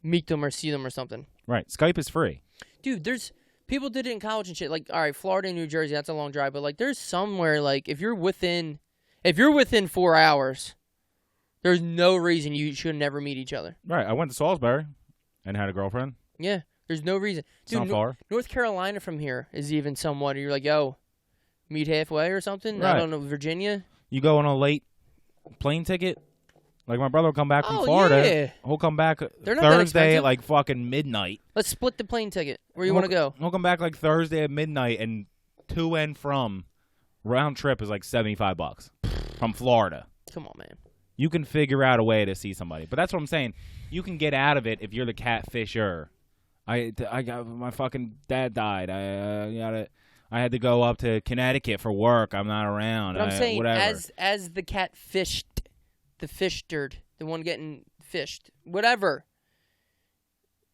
meet them or see them or something. Right. Skype is free. Dude, there's people did it in college and shit. Like, all right, Florida and New Jersey, that's a long drive, but like there's somewhere like if you're within 4 hours, there's no reason you should never meet each other. Right. I went to Salisbury and had a girlfriend. Yeah. There's no reason. It's not far. North Carolina from here is even somewhat. You're like, yo, meet halfway or something. Right. I don't know. Virginia. You go on a late plane ticket. Like my brother will come back from Florida. Yeah. He'll come back They're not Thursday at like fucking midnight. Let's split the plane ticket. Where you want to go? He'll come back like Thursday at midnight, and to and from round trip is like $75 from Florida. Come on, man. You can figure out a way to see somebody, but that's what I'm saying. You can get out of it if you're the catfisher. I got my fucking dad died. I had to go up to Connecticut for work. I'm not around. But I'm saying, whatever. as the catfished, the fished, the one getting fished, whatever.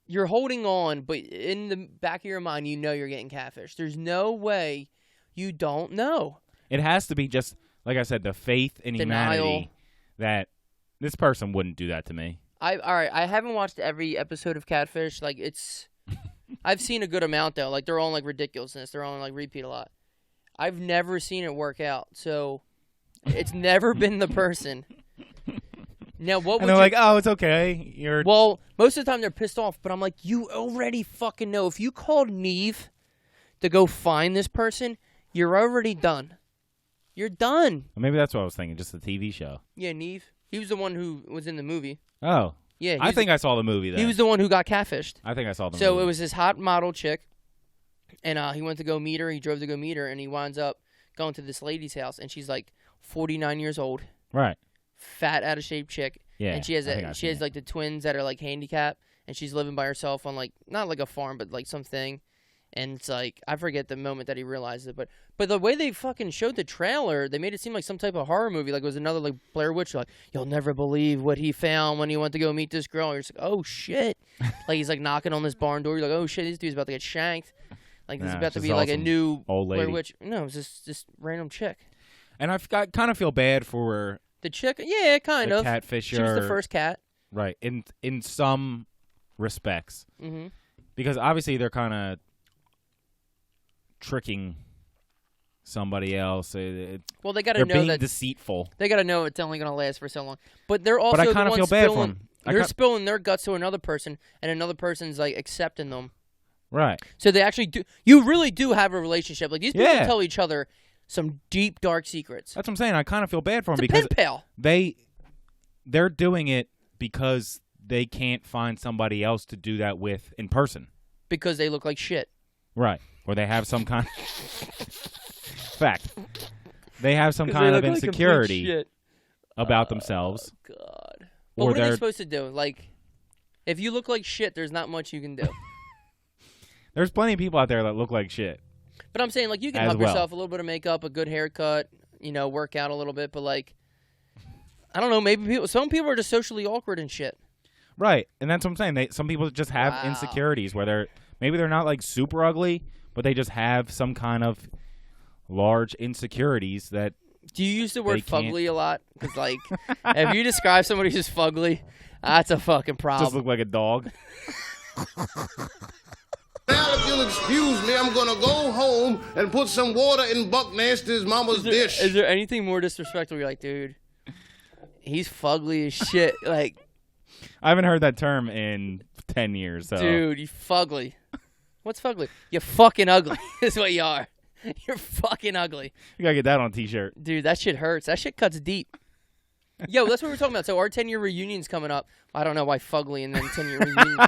You're holding on, but in the back of your mind, you know you're getting catfished. There's no way you don't know. It has to be just, like I said, the faith in humanity that this person wouldn't do that to me. All right, I haven't watched every episode of Catfish. Like, it's... I've seen a good amount, though. Like, they're all, like, ridiculousness. They're all, like, repeat a lot. I've never seen it work out, so it's never been the person. Now, what would and they're like, oh, it's okay. Well, most of the time they're pissed off, but I'm like, you already fucking know. If you called Neve to go find this person, you're already done. You're done. Well, maybe that's what I was thinking, just the TV show. Yeah, Neve. He was the one who was in the movie. Oh. Yeah. I think I saw the movie then. He was the one who got catfished. I think I saw the movie. So it was this hot model chick, and he went to go meet her. He drove to go meet her, and he winds up going to this lady's house, and she's like 49 years old, Right. fat, out of shape chick. Yeah. And she has like the twins that are like handicapped, and she's living by herself on like not like a farm, but like something. And it's like, I forget the moment that he realized it, but the way they fucking showed the trailer, they made it seem like some type of horror movie, like it was another like Blair Witch, like, you'll never believe what he found when he went to go meet this girl. And you're just like, oh shit. Like he's like knocking on this barn door. You're like, oh shit, this dude's about to get shanked. Like this is about to be like a new old lady. Blair Witch. No, it was just random chick. And I kind of feel bad for the chick. Yeah, kind of. Catfisher. She was the first cat. Right. In some respects. Mm-hmm. Because obviously they're kind of tricking somebody else. Well, they got to know being that deceitful. They got to know it's only going to last for so long. But they're also I kind of feel bad for them. They're spilling their guts to another person, and another person's like accepting them. Right. So they actually do. You really do have a relationship. Like these people tell each other some deep, dark secrets. That's what I'm saying. I kind of feel bad for them because because pen pal. they're doing it because they can't find somebody else to do that with in person. Because they look like shit. Right. Or they have some kind fact. They have some kind of insecurity about themselves. Oh, God. But what are they supposed to do? Like, if you look like shit, there's not much you can do. There's plenty of people out there that look like shit. But I'm saying, like, you can help yourself, a little bit of makeup, a good haircut, work out a little bit. But, like, I don't know, maybe some people are just socially awkward and shit. Right. And that's what I'm saying. Some people just have insecurities where maybe they're not, like, super ugly, but they just have some kind of large insecurities that Do you use the word fugly a lot? Because, like, if you describe somebody who's fugly, that's a fucking problem. Just look like a dog. Now, if you'll excuse me, I'm going to go home and put some water in Buck Nasty's mama's dish. Is there anything more disrespectful? You're like, dude, he's fugly as shit. Like, I haven't heard that term in 10 years. So. Dude, you fugly. What's fugly? You're fucking ugly is what you are. You're fucking ugly. You got to get that on a T-shirt. Dude, that shit hurts. That shit cuts deep. Yo, that's what we're talking about. So our 10-year reunion's coming up. I don't know why fugly and then 10-year reunion.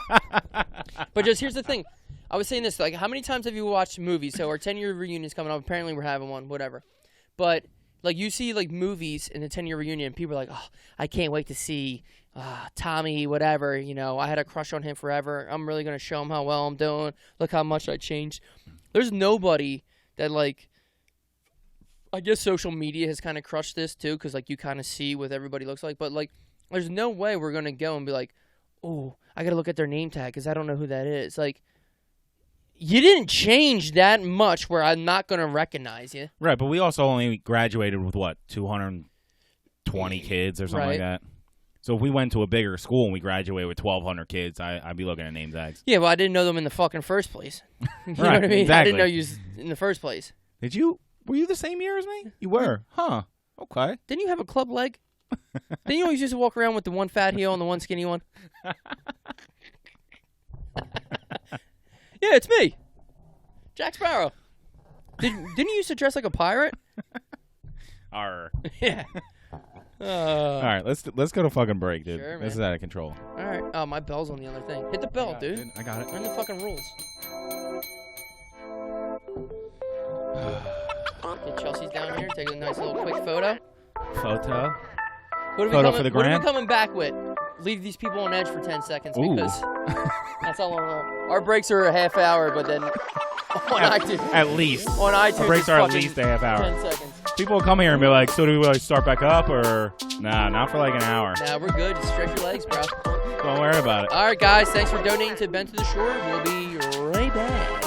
But just here's the thing. I was saying this, like, how many times have you watched movies? So our 10-year reunion's coming up. Apparently we're having one, whatever. But, like, you see, like, movies in the 10-year reunion, and people are like, oh, I can't wait to see Tommy, whatever. I had a crush on him forever. I'm really going to show him how well I'm doing. Look how much I changed. There's nobody that, like, I guess social media has kind of crushed this, too, because, like, you kind of see what everybody looks like. But, like, there's no way we're going to go and be like, oh, I got to look at their name tag because I don't know who that is. Like, you didn't change that much where I'm not going to recognize you. Right, but we also only graduated with, 220 kids or something like that? So if we went to a bigger school and we graduated with 1,200 kids, I'd be looking at name tags. Yeah, well, I didn't know them in the fucking first place. You know right, what I mean? Exactly. I didn't know you in the first place. Did you? Were you the same year as me? You were. Huh. Okay. Didn't you have a club leg? Didn't you always used to walk around with the one fat heel and the one skinny one? Yeah, it's me. Jack Sparrow. Didn't you used to dress like a pirate? Arr. Yeah. All right, let's go to fucking break, dude. Sure, this is out of control. All right. Oh, my bell's on the other thing. Hit the bell, dude. I got it. Learn the fucking rules. Get Chelsea's down here. Take a nice little quick photo. Photo? What For the gram? What are we coming back with? Leave these people on edge for 10 seconds because that's how long. Our breaks are a half hour, but then on iTunes. At least. On iTunes, Our breaks are at least a half hour. 10 seconds. People will come here and be like, so do we start back up or? Nah, not for like an hour. Nah, we're good. Just stretch your legs, bro. Don't worry about it. All right, guys. Thanks for donating to Ben to the Shore. We'll be right back.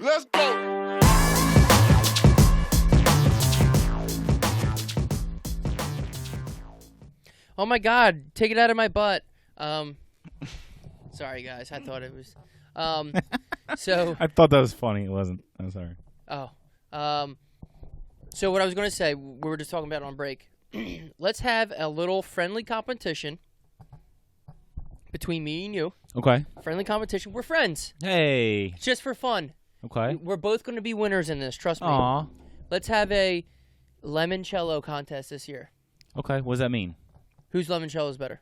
Let's go. Oh my God! Take it out of my butt. Sorry, guys. I thought it was. So. I thought that was funny. It wasn't. I'm sorry. Oh. So what I was going to say, we were just talking about it on break. Let's have a little friendly competition between me and you. Okay. Friendly competition. We're friends. Hey. Just for fun. Okay. We're both going to be winners in this. Trust me. Aw. Let's have a limoncello contest this year. Okay. What does that mean? Whose limoncello is better?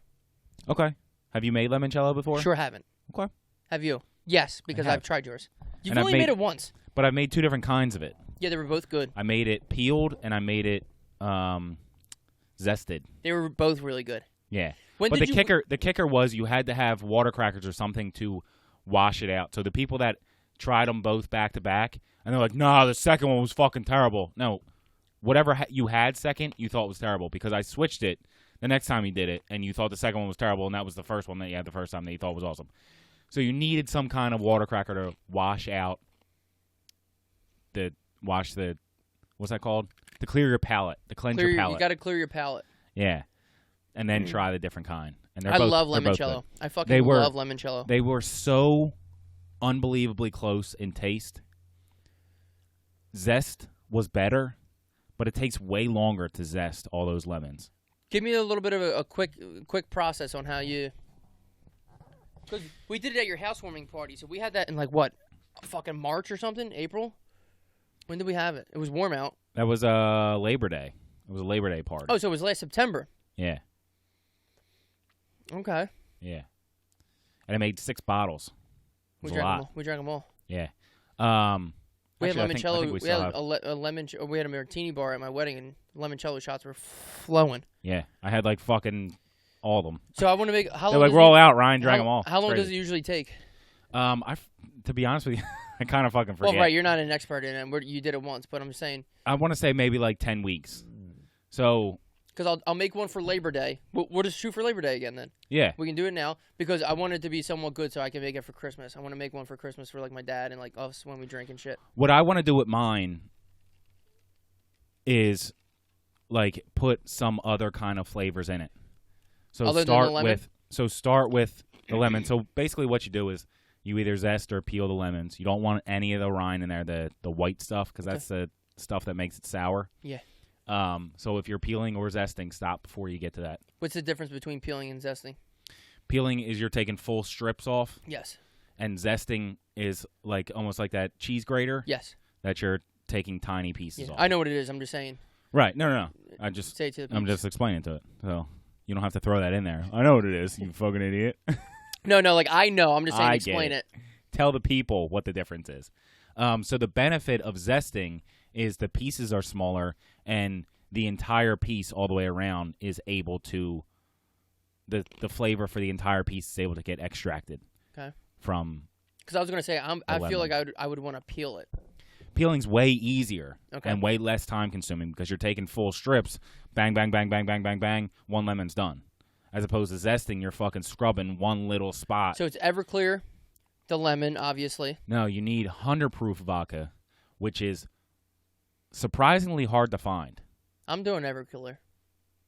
Okay. Have you made limoncello before? Sure haven't. Okay. Have you? Yes, because I've tried yours. You've And only made it once. But I've made 2 different kinds of it. Yeah, they were both good. I made it peeled and I made it zested. They were both really good. Yeah. When but did the kicker was you had to have water crackers or something to wash it out. So the people that tried them both back to back, and they're like, "Nah, the second one was fucking terrible." No, whatever you had second, you thought was terrible because I switched it the next time you did it, and you thought the second one was terrible, and that was the first one that you had the first time that you thought was awesome. So you needed some kind of water cracker to wash out what's that called? To clear your palate, to cleanse your palate. You got to clear your palate. Yeah. And then try the different kind. And I love limoncello. I fucking love limoncello. They were so unbelievably close in taste. Zest was better, but it takes way longer to zest all those lemons. Give me a little bit of a quick process on how you... Because we did it at your housewarming party, so we had that in like what? Fucking March or something? April? When did we have it? It was warm out. That was Labor Day. It was a Labor Day party. Oh, so it was last September. Yeah. Okay. Yeah. And I made 6 bottles. We drank them all. Yeah. We had actually, limoncello. We had a lemon. We had a martini bar at my wedding, and limoncello shots were flowing. Yeah, I had like fucking all of them. So I want to make. How long? They're like, roll out, Ryan. Drank them all. How long does it usually take? To be honest with you, I kind of fucking forget. Well, right, you're not an expert in it. You did it once, but I'm saying. I want to say maybe like 10 weeks. So. Because I'll make one for Labor Day. We'll just shoot for Labor Day again then. Yeah. We can do it now because I want it to be somewhat good so I can make it for Christmas. I want to make one for Christmas for like my dad and like us when we drink and shit. What I want to do with mine is like put some other kind of flavors in it. So start with the lemon. So basically what you do is you either zest or peel the lemons. You don't want any of the rind in there, the white stuff, because that's the stuff that makes it sour. Yeah. So if you're peeling or zesting, stop before you get to that. What's the difference between peeling and zesting? Peeling is you're taking full strips off. Yes. And zesting is like almost like that cheese grater. Yes. That you're taking tiny pieces off. I know what it is. I'm just saying. Right. No. I'm just explaining to it. So you don't have to throw that in there. I know what it is, you fucking idiot. No, like I know. I'm just saying explain it. Tell the people what the difference is. So the benefit of zesting is the pieces are smaller and the entire piece all the way around is able to the flavor for the entire piece is able to get extracted. Okay. From because I was going to say I feel like I would want to peel it. Peeling's way easier and way less time consuming because you're taking full strips, bang bang bang bang bang bang bang, one lemon's done. As opposed to zesting, you're fucking scrubbing one little spot. So it's Everclear, the lemon, obviously. No, you need 100 proof vodka, which is surprisingly hard to find. I'm doing Everclear.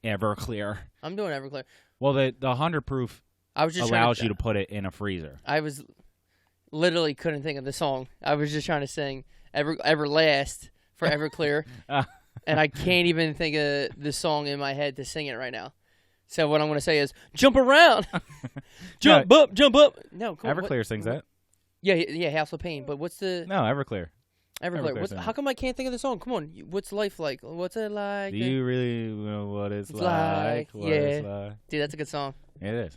Everclear. I'm doing Everclear. Well, the 100 proof allows you to put it in a freezer. I was literally couldn't think of the song. I was just trying to sing Everlast for Everclear, and I can't even think of the song in my head to sing it right now. So what I'm going to say is, jump around. Jump up, jump up. No, cool. Everclear sings that. Yeah, House of Pain. But what's the... No, Everclear. How come I can't think of the song? Come on. What's life like? What's it like? Do you really know what it's like? Dude, that's a good song. It is.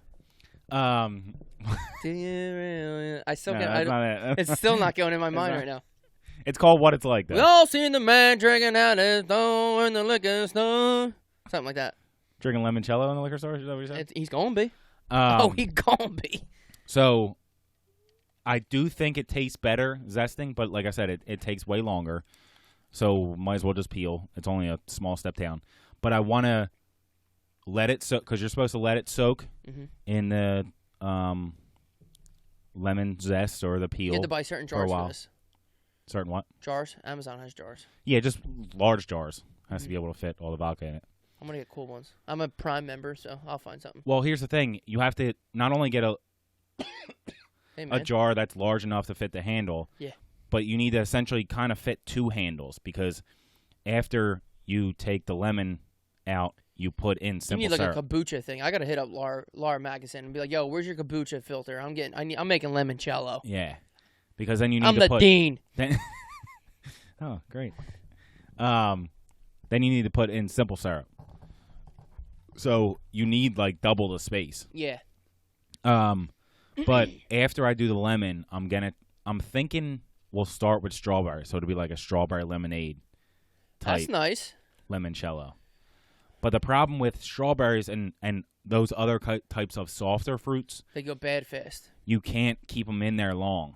Do you really... I still no, can't... It's still not going in my mind right now. It's called What It's Like, though. We all seen the man drinking out his door in the liquor store. Something like that. Drinking limoncello in the liquor store? Is that what you said? He's going to be. He's going to be. So, I do think it tastes better zesting, but like I said, it takes way longer. So, might as well just peel. It's only a small step down. But I want to let it soak, because you're supposed to let it soak in the lemon zest or the peel. You have to buy certain jars for this. Certain what? Jars. Amazon has jars. Yeah, just large jars. Has to be able to fit all the vodka in it. I'm going to get cool ones. I'm a Prime member, so I'll find something. Well, here's the thing. You have to not only get a jar that's large enough to fit the handle, but you need to essentially kind of fit 2 handles because after you take the lemon out, you put in simple syrup. You need like a kombucha thing. I got to hit up Laura Magazine and be like, yo, where's your kombucha filter? I'm making limoncello. Yeah. Because then you need I'm the dean. Oh, great. Then you need to put in simple syrup. So you need like double the space. Yeah. But after I do the lemon, I'm thinking we'll start with strawberry, so it'll be like a strawberry lemonade type. That's nice. Limoncello. But the problem with strawberries and those other types of softer fruits, they go bad fast. You can't keep them in there long.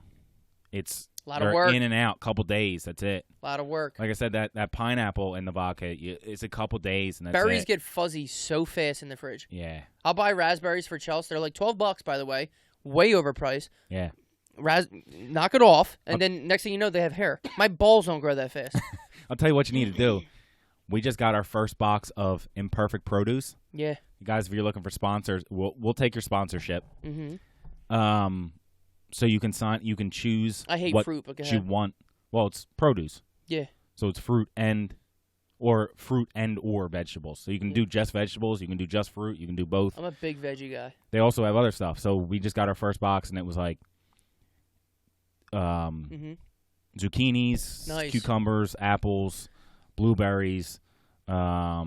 It's a lot of work. In and out, couple days. That's it. A lot of work. Like I said, that pineapple in the vodka, it's a couple days, and that's Berries it. get fuzzy so fast in the fridge. Yeah. I'll buy raspberries for Chelsea. They're like $12, by the way. Way overpriced. Yeah. Knock it off, and then next thing you know, they have hair. My balls don't grow that fast. I'll tell you what you need to do. We just got our first box of imperfect produce. Yeah. Guys, if you're looking for sponsors, we'll take your sponsorship. Mm-hmm. So you can choose. I hate what fruit, but go you ahead. want. Well, it's produce. Yeah. So it's fruit and or vegetables. So you can do just vegetables. You can do just fruit. You can do both. I'm a big veggie guy. They also have other stuff. So we just got our first box, and it was like zucchinis, nice. cucumbers, apples, blueberries, a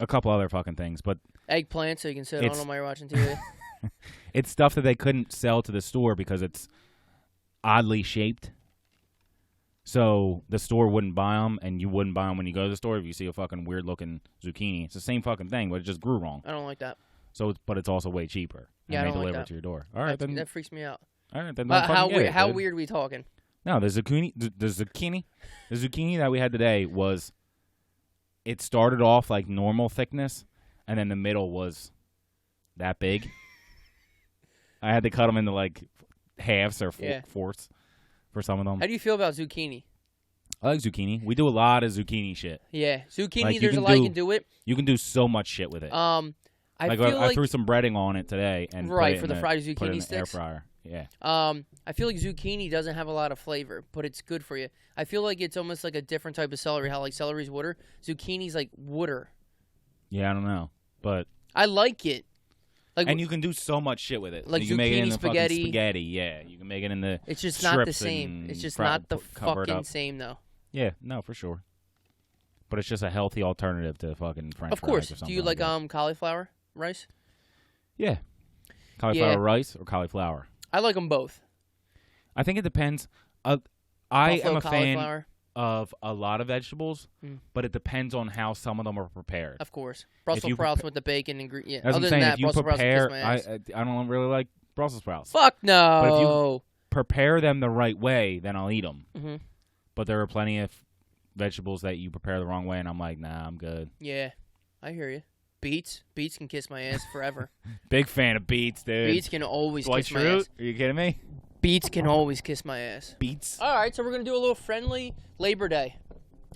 couple other fucking things. But eggplant, so you can sit on them while you're watching TV. It's stuff that they couldn't sell to the store because it's oddly shaped. So the store wouldn't buy them, and you wouldn't buy them when you go to the store if you see a fucking weird-looking zucchini. It's the same fucking thing, but it just grew wrong. I don't like that. So, but it's also way cheaper. Yeah, and I don't they deliver like it that. to your door. All right, then. That freaks me out. All right, then. How weird are we talking? No, the zucchini that we had today was. It started off like normal thickness, and then the middle was that big. I had to cut them into like halves or fourths for some of them. How do you feel about zucchini? I like zucchini. We do a lot of zucchini shit. Yeah, zucchini. Like, there's a lot you can do with. You can do so much shit with it. I threw some breading on it today and for put it the fried zucchini put it in sticks. The air fryer. Yeah. I feel like zucchini doesn't have a lot of flavor, but it's good for you. I feel like it's almost like a different type of celery. How like celery's water, zucchini's like water. Yeah, I don't know, but I like it. Like, and you can do so much shit with it. Like you can zucchini make it in the spaghetti. Spaghetti, yeah. You can make it in the. It's just not the same. It's just not the fucking same, though. Yeah, no, for sure. But it's just a healthy alternative to fucking French fries. Of course. Or something Do you like that. Cauliflower rice? Yeah. Cauliflower rice or cauliflower? I like them both. I think it depends. I am a fan of a lot of vegetables, but it depends on how some of them are prepared. Of course. Brussels sprouts with the bacon and yeah. As Other I'm saying, than that, if you Brussels prepare, sprouts kiss my ass. I don't really like Brussels sprouts. Fuck no. But if you prepare them the right way, then I'll eat them. Mm-hmm. But there are plenty of vegetables that you prepare the wrong way, and I'm like, nah, I'm good. Yeah, I hear you. Beets can kiss my ass forever. Big fan of beets, dude. Beets can always Dwight kiss my ass. Are you kidding me? Beets can always kiss my ass. Beets. All right, so we're going to do a little friendly Labor Day.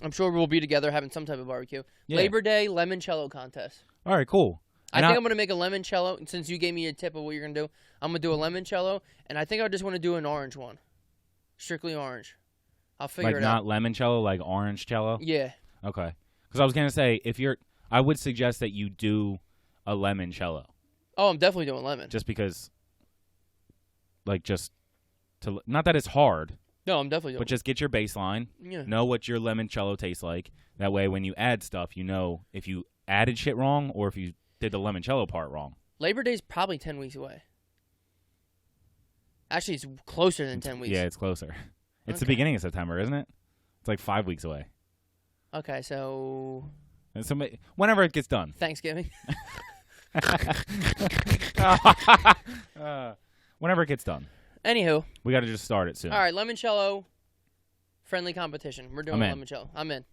I'm sure we'll be together having some type of barbecue. Yeah. Labor Day limoncello contest. All right, cool. I think I'm going to make a limoncello. And since you gave me a tip of what you're going to do, I'm going to do a limoncello, and I think I just want to do an orange one. Strictly orange. I'll figure it out. Like not limoncello, like orange cello? Yeah. Okay. Because I was going to say, I would suggest that you do a limoncello. Oh, I'm definitely doing lemon. Just because, not that it's hard. No, I'm definitely doing But just get your baseline. Yeah. Know what your limoncello tastes like. That way, when you add stuff, you know if you added shit wrong or if you did the limoncello part wrong. Labor Day's probably 10 weeks away. Actually, it's closer than 10 weeks. Yeah, it's closer. It's the beginning of September, isn't it? It's like 5 weeks away. Okay, so... Whenever it gets done. Thanksgiving. Whenever it gets done. Anywho. We got to just start it soon. All right, limoncello, friendly competition. We're doing limoncello. I'm in.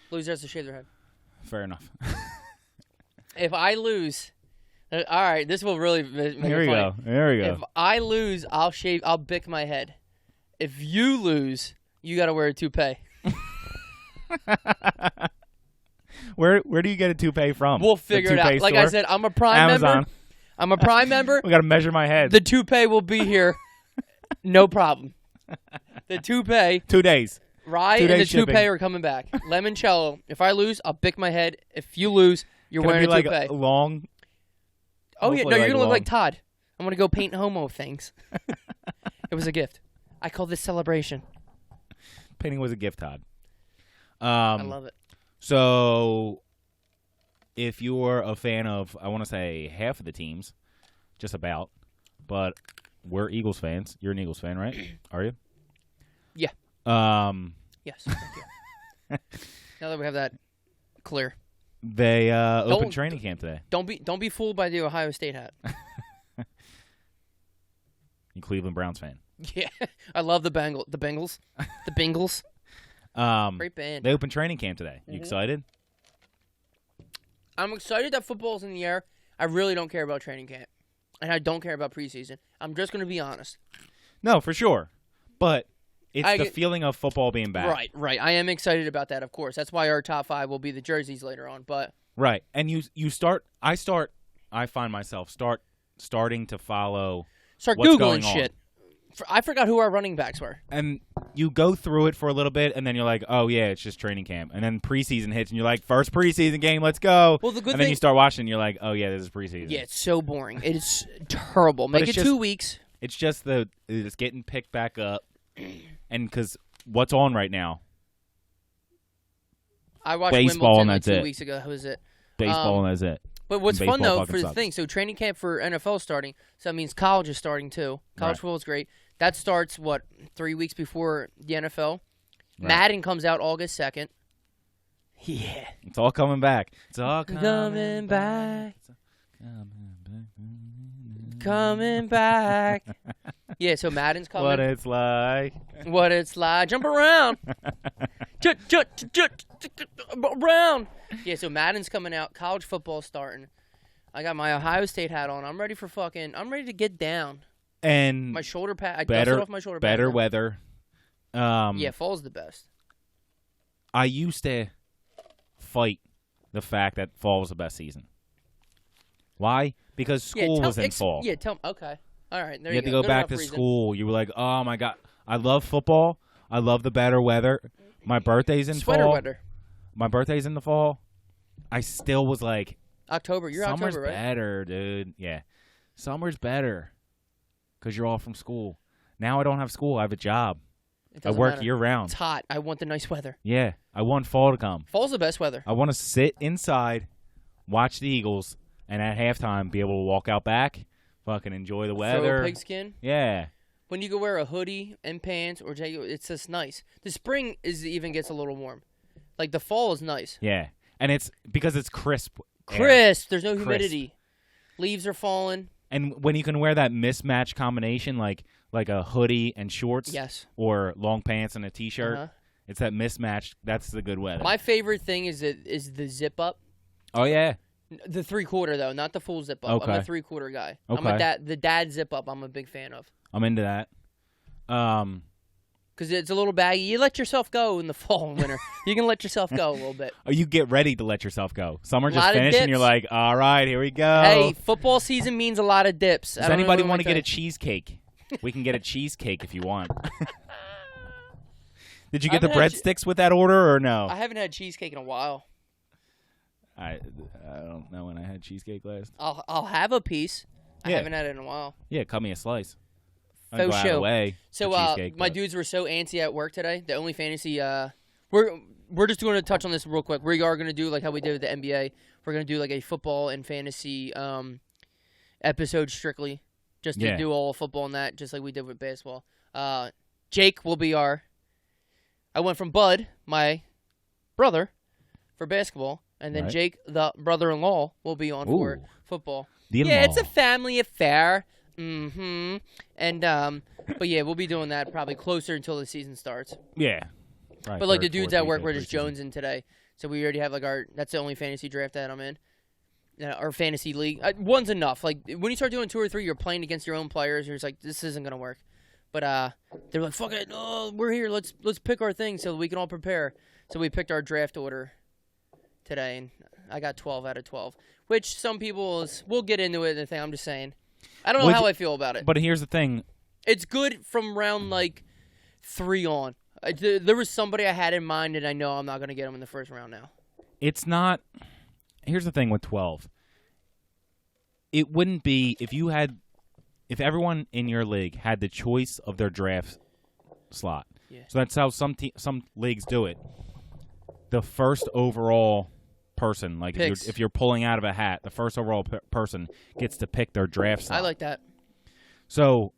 Loser has to shave their head. Fair enough. If I lose... all right, this will really make it Here we funny. go. Here we go. If I lose, I'll bick my head. If you lose, you got to wear a toupee. Where do you get a toupee from? We'll figure it out. Like I said, I'm a Prime member. I'm a Prime member. We got to measure my head. The toupee will be here. No problem. The toupee. 2 days. Rye and the toupee are coming back. Limoncello. If I lose, I'll bick my head. If you lose, you're wearing a toupee. Like long. Oh, yeah. No, you're going to look like Todd. I'm going to go paint homo things. It was a gift. I call this celebration. Painting was a gift, Todd. I love it. So, if you're a fan of, I want to say half of the teams, just about, but we're Eagles fans. You're an Eagles fan, right? Are you? Yeah. Yes. Now that we have that clear. They opened training camp today. Don't be fooled by the Ohio State hat. You Cleveland Browns fan. Yeah. I love the Bengals. The Bengals. Great band. They opened training camp today. You excited? I'm excited that football's in the air. I really don't care about training camp. And I don't care about preseason. I'm just going to be honest. No, for sure. But it's the feeling of football being back. Right. I am excited about that, of course. That's why our top 5 will be the jerseys later on. But right. And I find myself starting to follow start what's Googling going shit. I forgot who our running backs were. And you go through it for a little bit, and then you're like, oh, yeah, it's just training camp. And then preseason hits, and you're like, first preseason game, let's go. Well, the good and then you start watching, and you're like, oh, yeah, this is preseason. Yeah, it's so boring. It is terrible. Make it 2 weeks. It's just it's getting picked back up. And because what's on right now? I watched baseball, Wimbledon and that's 2 weeks ago. Who was it? Baseball, and that's it. But what's fun, though, for the sucks. thing, so training camp for NFL starting, so that means college is starting, too. College football is great. That starts, 3 weeks before the NFL? Right. Madden comes out August 2nd. Yeah. It's all coming back. It's all coming back. Coming back. Yeah, so Madden's coming. What it's like. What it's like. Jump around. Around. Yeah, so Madden's coming out. College football's starting. I got my Ohio State hat on. I'm ready to get down. And my shoulder pad. I dusted off my shoulder pad. Better weather. Yeah, fall's the best. I used to fight the fact that fall was the best season. Why? Because school was in fall. Yeah, okay. All right, there you had to go back to school. You were like, oh, my God. I love football. I love the better weather. My birthday's in Sweater fall. weather. My birthday's in the fall. I still was like, October. You're summer's October, right? better, dude. Yeah. Summer's better because you're all from school. Now I don't have school. I have a job. I work year-round. It's hot. I want the nice weather. Yeah. I want fall to come. Fall's the best weather. I want to sit inside, watch the Eagles, and at halftime be able to walk out back, fucking enjoy the weather. Throw a pigskin. Yeah. When you go wear a hoodie and pants or jacket, it's just nice. The spring even gets a little warm. Like the fall is nice. Yeah. And it's because it's crisp. Crisp. There's no humidity. Leaves are falling. And when you can wear that mismatched combination, like a hoodie and shorts, yes, or long pants and a t-shirt, it's that mismatched. That's the good weather. My favorite thing is the zip up. Oh yeah, the 3/4 though, not the full zip up. Okay. I'm a 3/4 guy. Okay. The dad zip up. I'm a big fan of. I'm into that. Because it's a little baggy. You let yourself go in the fall and winter. You can let yourself go a little bit. Oh, you get ready to let yourself go. Summer just finished, and you're like, all right, here we go. Hey, football season means a lot of dips. Does anybody want to get a cheesecake? We can get a cheesecake if you want. Did you get the breadsticks with that order or no? I haven't had cheesecake in a while. I don't know when I had cheesecake last. I'll have a piece. I haven't had it in a while. Yeah, cut me a slice. Faux show. So my dudes were so antsy at work today. The only fantasy we're just going to touch on this real quick. We are going to do like how we did with the NBA. We're going to do like a football and fantasy episode strictly, just to do all football and that, just like we did with baseball. Jake will be I went from Bud, my brother, for basketball, and then Jake, the brother-in-law, will be on for football. Yeah, it's a family affair. Mm-hmm. And but yeah, we'll be doing that probably closer until the season starts. Yeah. Right, but like the dudes at work were just jonesing today, so we already have like that's the only fantasy draft that I'm in. Our fantasy league. One's enough. Like when you start doing 2 or 3, you're playing against your own players. You're just like, this isn't gonna work. But they're like, fuck it, oh, we're here. Let's pick our thing so we can all prepare. So we picked our draft order today, and I got 12 out of 12. Which some people we'll get into it. I'm just saying. I don't know how I feel about it. But here's the thing. It's good from round, 3 on. There was somebody I had in mind, and I know I'm not going to get him in the first round now. It's not... Here's the thing with 12. It wouldn't be... If everyone in your league had the choice of their draft slot. Yeah. So that's how some leagues do it. The first overall person. Like Picks. if you're pulling out of a hat, the first overall person gets to pick their draft slot. I like that. So,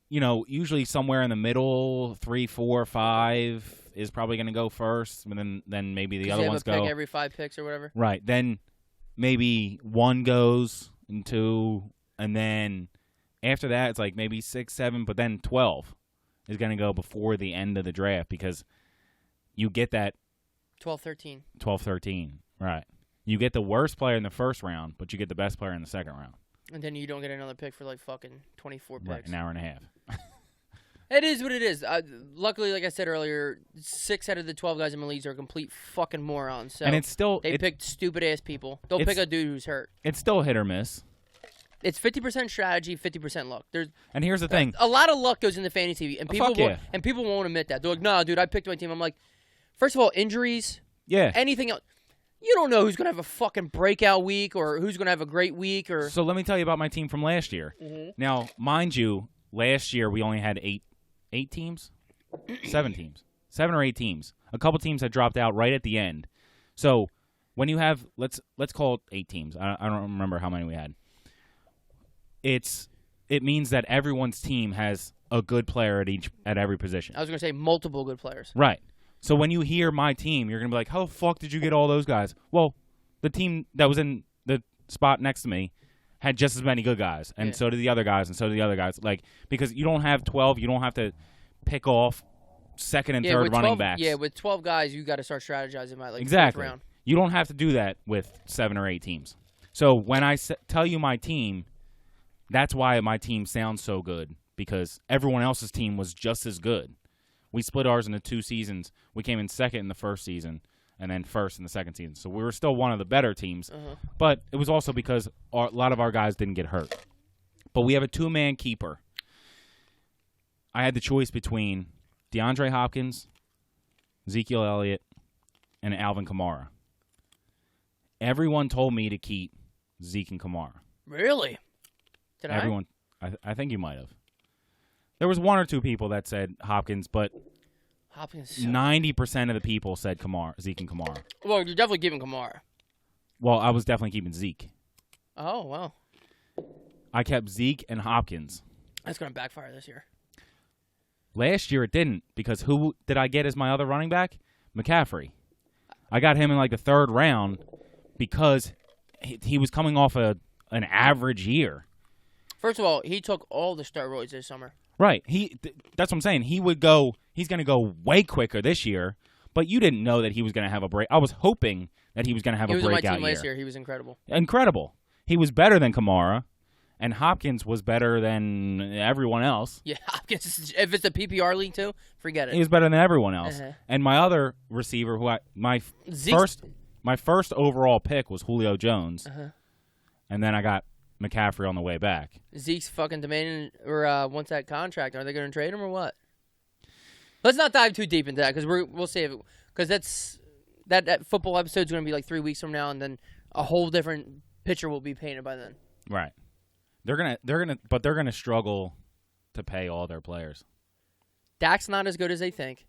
usually somewhere in the middle, 3, 4, 5 is probably going to go first, and then maybe the other ones go. go. Pick every 5 picks or whatever. Right. Then maybe 1 goes, and 2, and then after that it's like maybe 6, 7, but then 12 is going to go before the end of the draft because you get that 12, 13. 12, 13. Right. You get the worst player in the first round, but you get the best player in the second round. And then you don't get another pick for like fucking 24 picks. Right, an hour and a half. It is what it is. Luckily, like I said earlier, 6 out of the 12 guys in my leagues are complete fucking morons. So and it's still they picked stupid ass people. They'll pick a dude who's hurt. It's still hit or miss. It's 50% strategy, 50% luck. And here's the thing: a lot of luck goes into fantasy, and people yeah. people won't admit that. They're like, "No, dude, I picked my team." I'm like, first of all, injuries. Yeah. Anything else. You don't know who's going to have a fucking breakout week or who's going to have a great week. Or So let me tell you about my team from last year. Mm-hmm. Now, mind you, last year we only had 8 teams? 7 teams. 7 or 8 teams. A couple teams had dropped out right at the end. So when you have, let's call it 8 teams. I don't remember how many we had. It means that everyone's team has a good player at every position. I was going to say multiple good players. Right. So when you hear my team, you're going to be like, how the fuck did you get all those guys? Well, the team that was in the spot next to me had just as many good guys, and so did the other guys, and so did the other guys. Like, because you don't have 12, you don't have to pick off second and third running backs. Yeah, with 12 guys, you got to start strategizing by like exactly. 4th round. You don't have to do that with 7 or 8 teams. So when I tell you my team, that's why my team sounds so good, because everyone else's team was just as good. We split ours into 2 seasons. We came in second in the first season and then first in the second season. So we were still one of the better teams. But it was also because a lot of our guys didn't get hurt. But we have a 2-man keeper. I had the choice between DeAndre Hopkins, Ezekiel Elliott, and Alvin Kamara. Everyone told me to keep Zeke and Kamara. Really? Did Everyone, I think you might have. There was 1 or 2 people that said Hopkins, but 90% of the people said Zeke and Kamara. Well, you're definitely giving Kamara. Well, I was definitely keeping Zeke. Oh, wow. I kept Zeke and Hopkins. That's going to backfire this year. Last year it didn't, because who did I get as my other running back? McCaffrey. I got him in like the 3rd round because he was coming off an average year. First of all, he took all the steroids this summer. Right. That's what I'm saying. He's going to go way quicker this year, but you didn't know that he was going to have a break. I was hoping that he was going to have a breakout year. He was on my team last year. He was incredible. Incredible. He was better than Kamara, and Hopkins was better than everyone else. Yeah, Hopkins, if it's a PPR league too, forget it. He was better than everyone else. And my other receiver, my first overall pick was Julio Jones, and then I got McCaffrey on the way back. Zeke's fucking demanding or wants that contract. Are they going to trade him or what? Let's not dive too deep into that because we'll save it because that football episode is going to be like 3 weeks from now, and then a whole different picture will be painted by then. Right. They're gonna struggle to pay all their players. Dak's not as good as they think.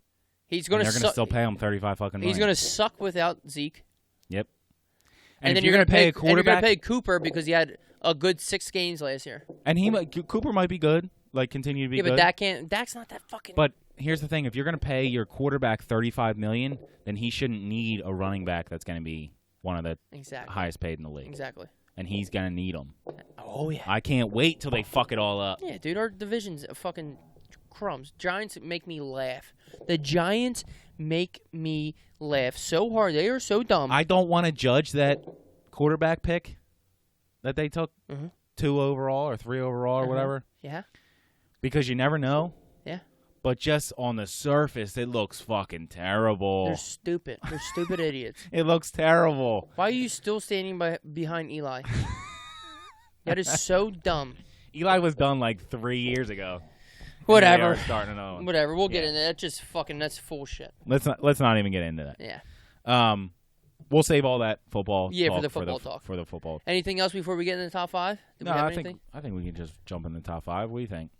They're going to still pay him $35 fucking million. He's going to suck without Zeke. Yep. And then you're going to pay a quarterback. And you're going to pay Cooper because he had a good 6 games last year. And Cooper might be good, like continue to be good. Yeah, but Dak's not that fucking. But here's the thing: if you're going to pay your quarterback $35 million, then he shouldn't need a running back that's going to be one of the highest paid in the league. Exactly. And he's going to need them. Oh yeah. I can't wait till they fuck it all up. Yeah, dude, our division's fucking crumbs. Giants make me laugh. The Giants make me laugh so hard. They are so dumb. I don't want to judge that quarterback pick that they took 2 overall or 3 overall or whatever. Yeah. Because you never know. Yeah. But just on the surface, it looks fucking terrible. They're stupid. They're stupid idiots. It looks terrible. Why are you still standing behind Eli? That is so dumb. Eli was done like 3 years ago. Whatever. Starting another one. Whatever. We'll get into that. That's just that's full shit. Let's not even get into that. Yeah. We'll save all that football. Yeah, talk for the football talk. For the football. Anything else before we get into the top 5? I think we can just jump in the top 5. What do you think?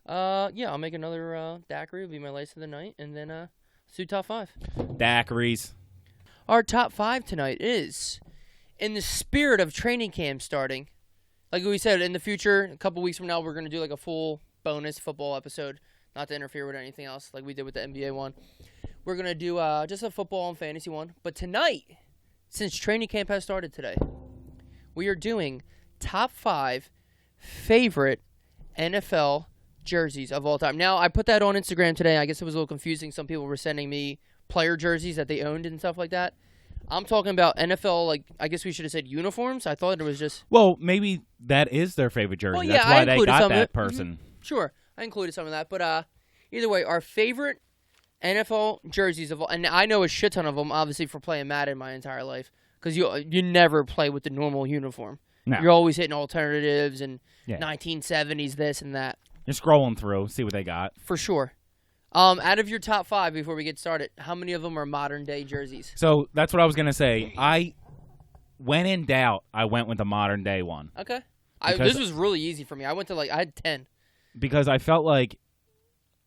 Yeah, I'll make another daiquiri. It'll be my lace of the night, and then let's do top 5. Daiquiris. Our top 5 tonight is, in the spirit of training camp starting, like we said, in the future, a couple weeks from now, we're going to do like a full bonus football episode, not to interfere with anything else like we did with the NBA one. We're going to do just a football and fantasy one. But tonight, since training camp has started today, we are doing top 5 favorite NFL jerseys of all time. Now, I put that on Instagram today. I guess it was a little confusing. Some people were sending me player jerseys that they owned and stuff like that. I'm talking about NFL, like, I guess we should have said uniforms. I thought it was just... Well, maybe that is their favorite jersey. Well, yeah, That's why I they included got some of that it. person. Mm-hmm. Sure, I included some of that. But either way, our favorite NFL jerseys of all... And I know a shit ton of them, obviously, for playing Madden my entire life. Because you never play with the normal uniform. No. You're always hitting alternatives and Yeah. 1970s this and that. You're scrolling through, see what they got. For sure. Out of your top 5, before we get started, how many of them are modern-day jerseys? So that's what I was going to say. When in doubt, I went with the modern-day one. Okay. This was really easy for me. I had 10. Because I felt like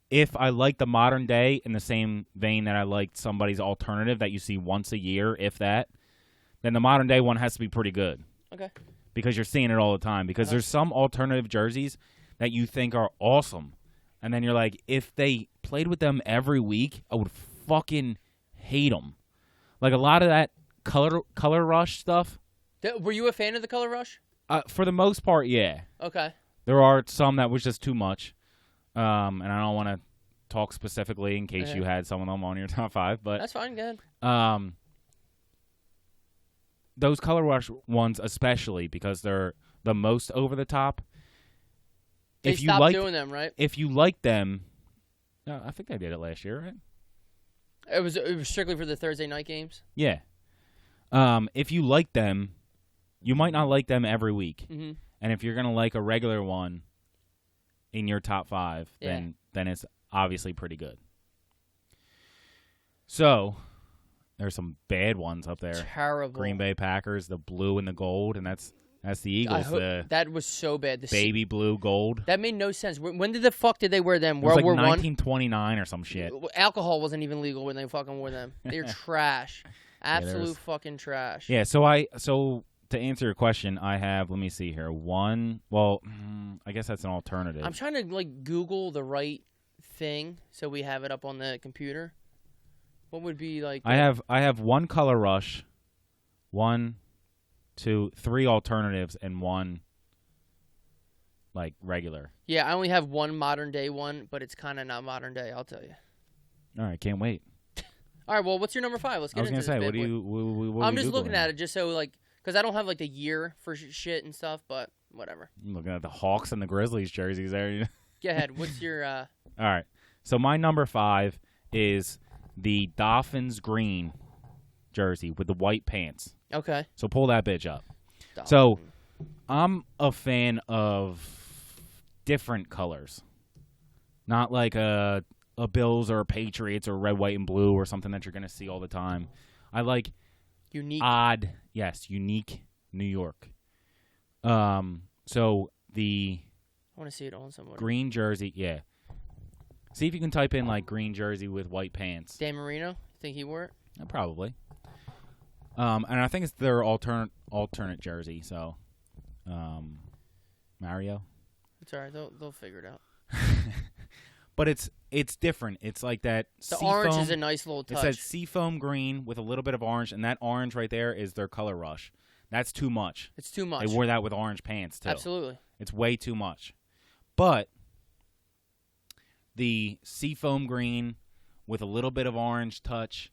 if I liked the modern day in the same vein that I liked somebody's alternative that you see once a year, if that, then the modern day one has to be pretty good. Okay. Because you're seeing it all the time. Because there's some alternative jerseys that you think are awesome. And then you're like, if they played with them every week, I would fucking hate them. Like a lot of that color rush stuff. Were you a fan of the Color Rush? For the most part, yeah. Okay. There are some that was just too much. And I don't want to talk specifically in case you had some of them on your top 5. But that's fine, go ahead. Those Color Rush ones especially because they're the most over the top. They stopped doing them, right? If you like them, I think they did it last year, right? It was strictly for the Thursday night games? Yeah. If you like them, you might not like them every week. Mm-hmm. And if you're going to like a regular one in your top 5, then it's obviously pretty good. So, there's some bad ones up there. Terrible. Green Bay Packers, the blue and the gold, and that's the Eagles. That was so bad. Baby blue, gold. That made no sense. When the fuck did they wear them? It was World War like I? 1929 or some shit. Alcohol wasn't even legal when they fucking wore them. They're trash. Absolute fucking trash. Yeah, so to answer your question, I have, let me see here, I guess that's an alternative. I'm trying to, Google the right thing so we have it up on the computer. What would be, I have one Color Rush, 1, 2, 3 alternatives, and 1, regular. Yeah, I only have one modern-day one, but it's kind of not modern-day, I'll tell you. All right, can't wait. All right, well, what's your number 5? Let's get into this. I was going to say, what I'm just looking at it just so, because I don't have, the year for shit and stuff, but whatever. I'm looking at the Hawks and the Grizzlies jerseys there. Go ahead. What's your... All right. So my number 5 is the Dolphins green jersey with the white pants. Okay. So pull that bitch up. Dolphin. So I'm a fan of different colors. Not like a Bills or a Patriots or red, white, and blue or something that you're going to see all the time. I like... Unique. Unique New York. So the I want to see it on somewhere. green jersey, yeah. See if you can type in green jersey with white pants. Dan Marino, think he wore it? Probably. And I think it's their alternate jersey. So, Mario. It's all right. They'll figure it out. But it's different. It's like that. The orange is a nice little touch. It says seafoam green with a little bit of orange, and that orange right there is their Color Rush. That's too much. It's too much. They wore that with orange pants too. Absolutely. It's way too much. But the seafoam green with a little bit of orange touch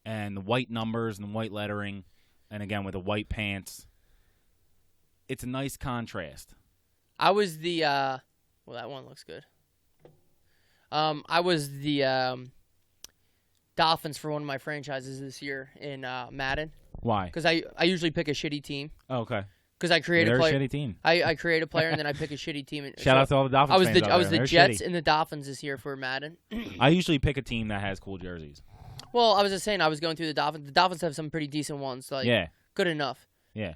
and the white numbers and the white lettering, and again with the white pants, it's a nice contrast. I was the well, that one looks good. I was the Dolphins for one of my franchises this year in Madden. Why? Because I usually pick a shitty team. Oh, okay. Because I create They're a player. A shitty team. I create a player and then I pick a shitty team. Shout out to all the Dolphins fans I was the They're Jets shitty. and the Dolphins this year for Madden. I usually pick a team that has cool jerseys. Well, I was just saying I was going through the Dolphins. The Dolphins have some pretty decent ones. Good enough. Yeah.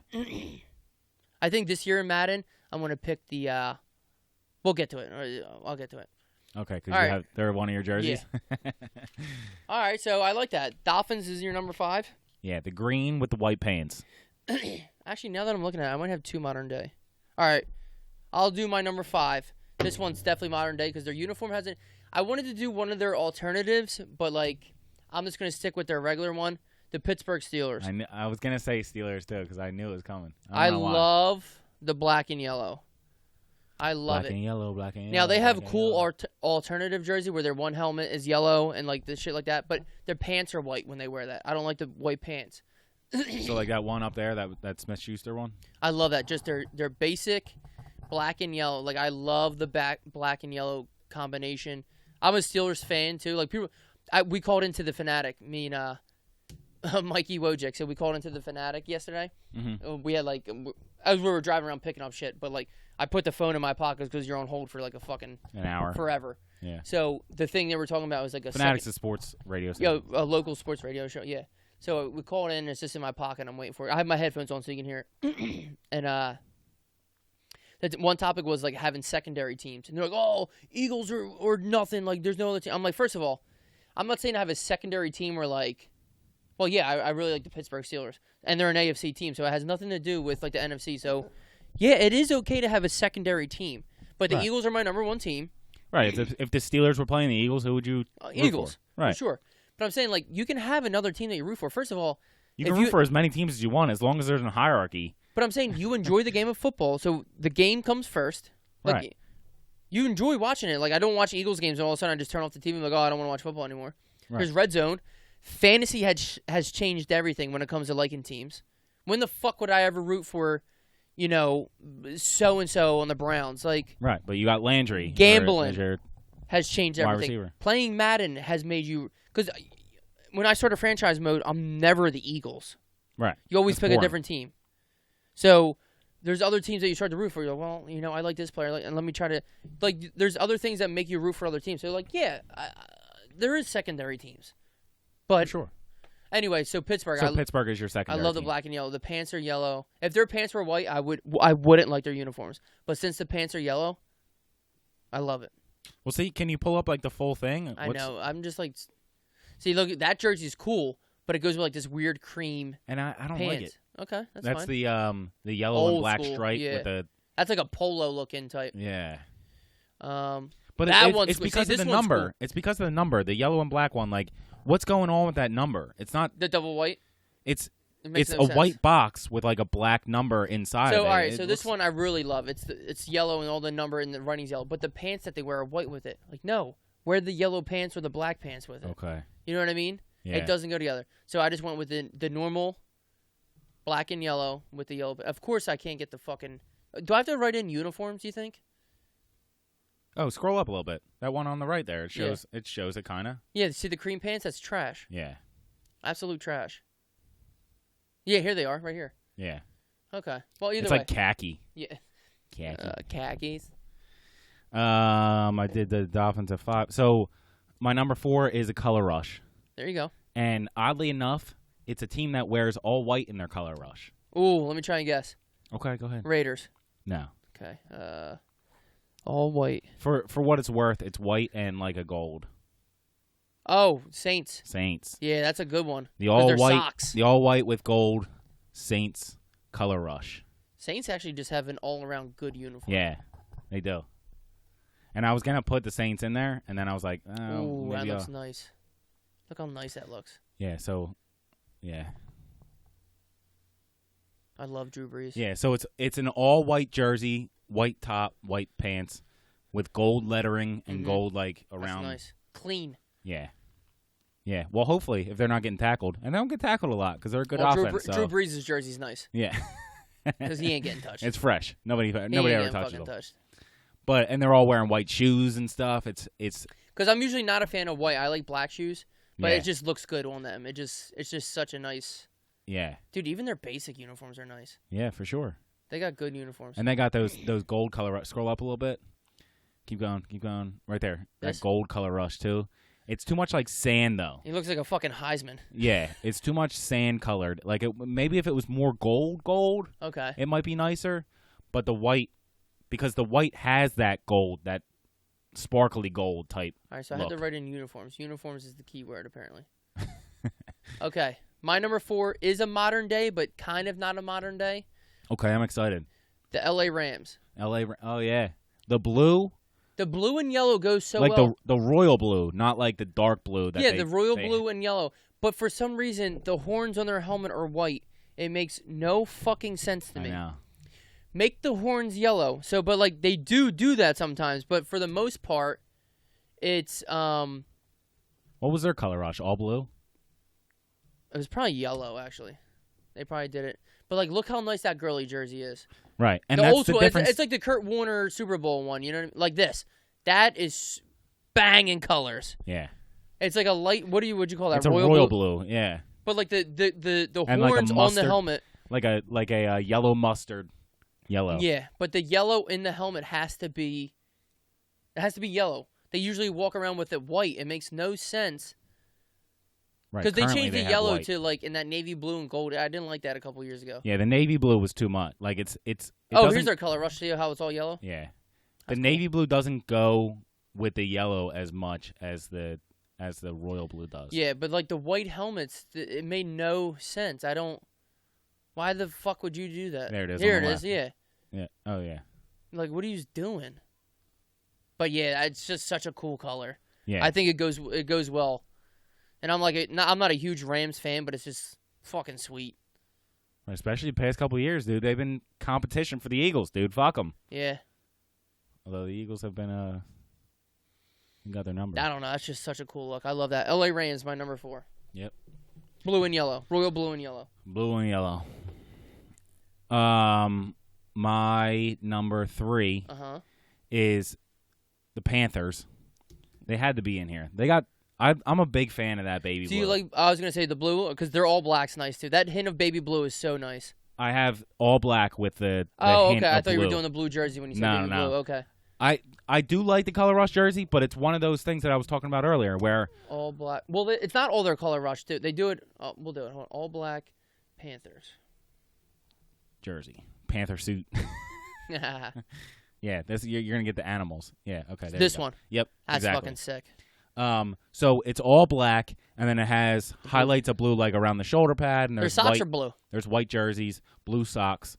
I think this year in Madden, I'm going to pick the we'll get to it. I'll get to it. Okay, because they're one of your jerseys. Yeah. All right, so I like that. Dolphins is your number 5? Yeah, the green with the white pants. Actually, now that I'm looking at it, I might have 2 modern day. All right. I'll do my number 5. This one's definitely modern day because their uniform hasn't. I wanted to do one of their alternatives, but like I'm just gonna stick with their regular one. The Pittsburgh Steelers. I was gonna say Steelers too because I knew it was coming. I love the black and yellow. I love black it. And yellow, black and yellow. Now they have a cool alternative jersey where their one helmet is yellow and like this shit like that, but their pants are white when they wear that. I don't like the white pants. So like that one up there, that Smith Schuster one. I love that. Just their basic black and yellow. Like I love the black and yellow combination. I'm a Steelers fan too. Like people, we called into the Fanatic. Me and Mikey Wojcik. So we called into the Fanatic yesterday. Mm-hmm. We had like as we were driving around picking up shit, but like I put the phone in my pocket because you're on hold for like an hour forever. Yeah. So the thing they were talking about was like a Fanatic's a sports radio station. A local sports radio show. Yeah. So we called in. It's just in my pocket. I'm waiting for it. I have my headphones on so you can hear it. And that one topic was like having secondary teams, and they're like, "Oh, Eagles or nothing. Like, there's no other team." I'm like, first of all, I'm not saying I have a secondary team where like, well, yeah, I really like the Pittsburgh Steelers, and they're an AFC team, so it has nothing to do with like the NFC. So, yeah, it is okay to have a secondary team, but the Eagles are my number one team. Right. If the Steelers were playing the Eagles, who would you root Eagles, for? Right. For sure. But I'm saying like you can have another team that you root for. First of all, you can root for as many teams as you want as long as there's a hierarchy. But I'm saying you enjoy the game of football, so the game comes first. Like, right. You enjoy watching it. Like, I don't watch Eagles games, and all of a sudden I just turn off the TV and I'm like, oh, I don't want to watch football anymore. Right. There's Red Zone. Fantasy has changed everything when it comes to liking teams. When the fuck would I ever root for, so-and-so on the Browns? Like, right, but you got Landry. Gambling has changed everything. Receiver. Playing Madden has made you – because when I started franchise mode, I'm never the Eagles. Right. You always pick a different team. So there's other teams that you start to root for. You're like, well, I like this player, and let me try to – like, there's other things that make you root for other teams. So, like, yeah, there is secondary teams. But sure. Anyway, so Pittsburgh. So Pittsburgh is your secondary I love team. the black and yellow. The pants are yellow. If their pants were white, I wouldn't like their uniforms. But since the pants are yellow, I love it. Well, see, can you pull up, like, the full thing? I know. I'm just like – see, look, that jersey's cool, but it goes with, like, this weird cream and I don't pants. like it. Okay, that's fine. The yellow Old and black school, stripe yeah. with the. That's like a polo looking type. Yeah. But it's because of the number. Cool. It's because of the number. The yellow and black one. Like, what's going on with that number? It's not the double white. It's no a sense. white box with like a black number inside. So of it. all right, so this one I really love. It's yellow and all the number and the writing's yellow, but the pants that they wear are white with it. Like no, wear the yellow pants or the black pants with it. Okay. You know what I mean? Yeah. It doesn't go together. So I just went with the normal black and yellow with the yellow. Of course, I can't get the fucking. Do I have to write in uniforms? Do you think? Oh, scroll up a little bit. That one on the right there. It shows. Yeah. It shows it kind of. Yeah. See the cream pants? That's trash. Yeah. Absolute trash. Yeah, here they are, right here. Yeah. Okay. Well, either it's way. It's like khaki. Yeah. Khaki. Khakis. I did the Dolphins at 5. So my number 4 is a color rush. There you go. And oddly enough, it's a team that wears all white in their color rush. Ooh, let me try and guess. Okay, go ahead. Raiders. No. Okay. All white. For what it's worth, it's white and like a gold. Oh, Saints. Saints. Yeah, that's a good one. The all white. Socks. The all white with gold. Saints color rush. Saints actually just have an all-around good uniform. Yeah, they do. And I was gonna put the Saints in there, and then I was like, oh, ooh, maybe that looks nice. Look how nice that looks. Yeah. So, yeah. I love Drew Brees. Yeah. So it's an all white jersey, white top, white pants, with gold lettering and gold like around. That's nice. Clean. Yeah. Yeah. Well, hopefully, if they're not getting tackled, and they don't get tackled a lot because they're a good offense. Drew Brees' jersey's nice. Yeah. Because he ain't getting touched. It's fresh. Nobody ever touches him. Touched. And they're all wearing white shoes and stuff. It's because I'm usually not a fan of white. I like black shoes, but it just looks good on them. It's just such a nice. Yeah. Dude, even their basic uniforms are nice. Yeah, for sure. They got good uniforms. And they got those gold color. Scroll up a little bit. Keep going. Right there. This? That gold color rush too. It's too much like sand though. He looks like a fucking Heisman. Yeah, it's too much sand colored. Like maybe if it was more gold, okay, it might be nicer. But the white, because the white has that gold, that sparkly gold type. All right, so look. I had to write in uniforms. Uniforms is the key word apparently. Okay, My number 4 is a modern day, but kind of not a modern day. Okay, I'm excited. The L.A. Rams. Oh, yeah. The blue. The blue and yellow goes so like well. the royal blue, not like the dark blue. The royal blue and yellow. But for some reason, the horns on their helmet are white. It makes no fucking sense to me. I know. Make the horns yellow. So, but like they do that sometimes. But for the most part, it's What was their color rush? All blue? It was probably yellow, actually. They probably did it. But like, look how nice that girly jersey is. Right, and the that's old the school. difference. It's like the Kurt Warner Super Bowl one. You know what I mean? Like this. That is banging colors. Yeah. It's like a light. Would you call that? It's a royal blue. Yeah. But like the And horns like a on the helmet. Like a yellow mustard yellow. Yeah, but the yellow in the helmet has to be. It has to be yellow. They usually walk around with it white. It makes no sense. Right. Because they changed the yellow white. to like in that navy blue and gold. I didn't like that a couple years ago. Yeah, the navy blue was too much. Like it's. Here's their color rush. See how it's all yellow? Yeah. That's navy blue doesn't go with the yellow as much as the royal blue does. Yeah, but like the white helmets, it made no sense. I don't. Why the fuck would you do that? There it is. Here on the it left. is. Yeah. Yeah. Oh yeah. Like, what are you doing? But yeah, it's just such a cool color. Yeah. I think it goes well. And I'm like, I'm not a huge Rams fan, but it's just fucking sweet. Especially the past couple of years, dude. They've been competition for the Eagles, dude. Fuck them. Yeah. Although the Eagles have been got their number. I don't know. That's just such a cool look. I love that. L.A. Rams, my number 4. Yep. Blue and yellow. Royal blue and yellow. Blue and yellow. My number 3 is the Panthers. They had to be in here. They got. I'm a big fan of that baby blue. Do you like? I was gonna say the blue because they're all black's nice too. That hint of baby blue is so nice. I have all black with the oh, hint okay. of I thought you were blue. doing the blue jersey when you said baby No. blue. Okay. I do like the color rush jersey, but it's one of those things that I was talking about earlier where all black. Well, it's not all their color rush too. They do it. We'll do it. Hold on. All black Panthers jersey, Panther suit. Yeah, you're gonna get the animals. Yeah, okay. This one. Yep, that's exactly. fucking sick. So it's all black, and then it has highlights of blue like around the shoulder pad, and Their there's socks white, are blue. There's white jerseys, blue socks.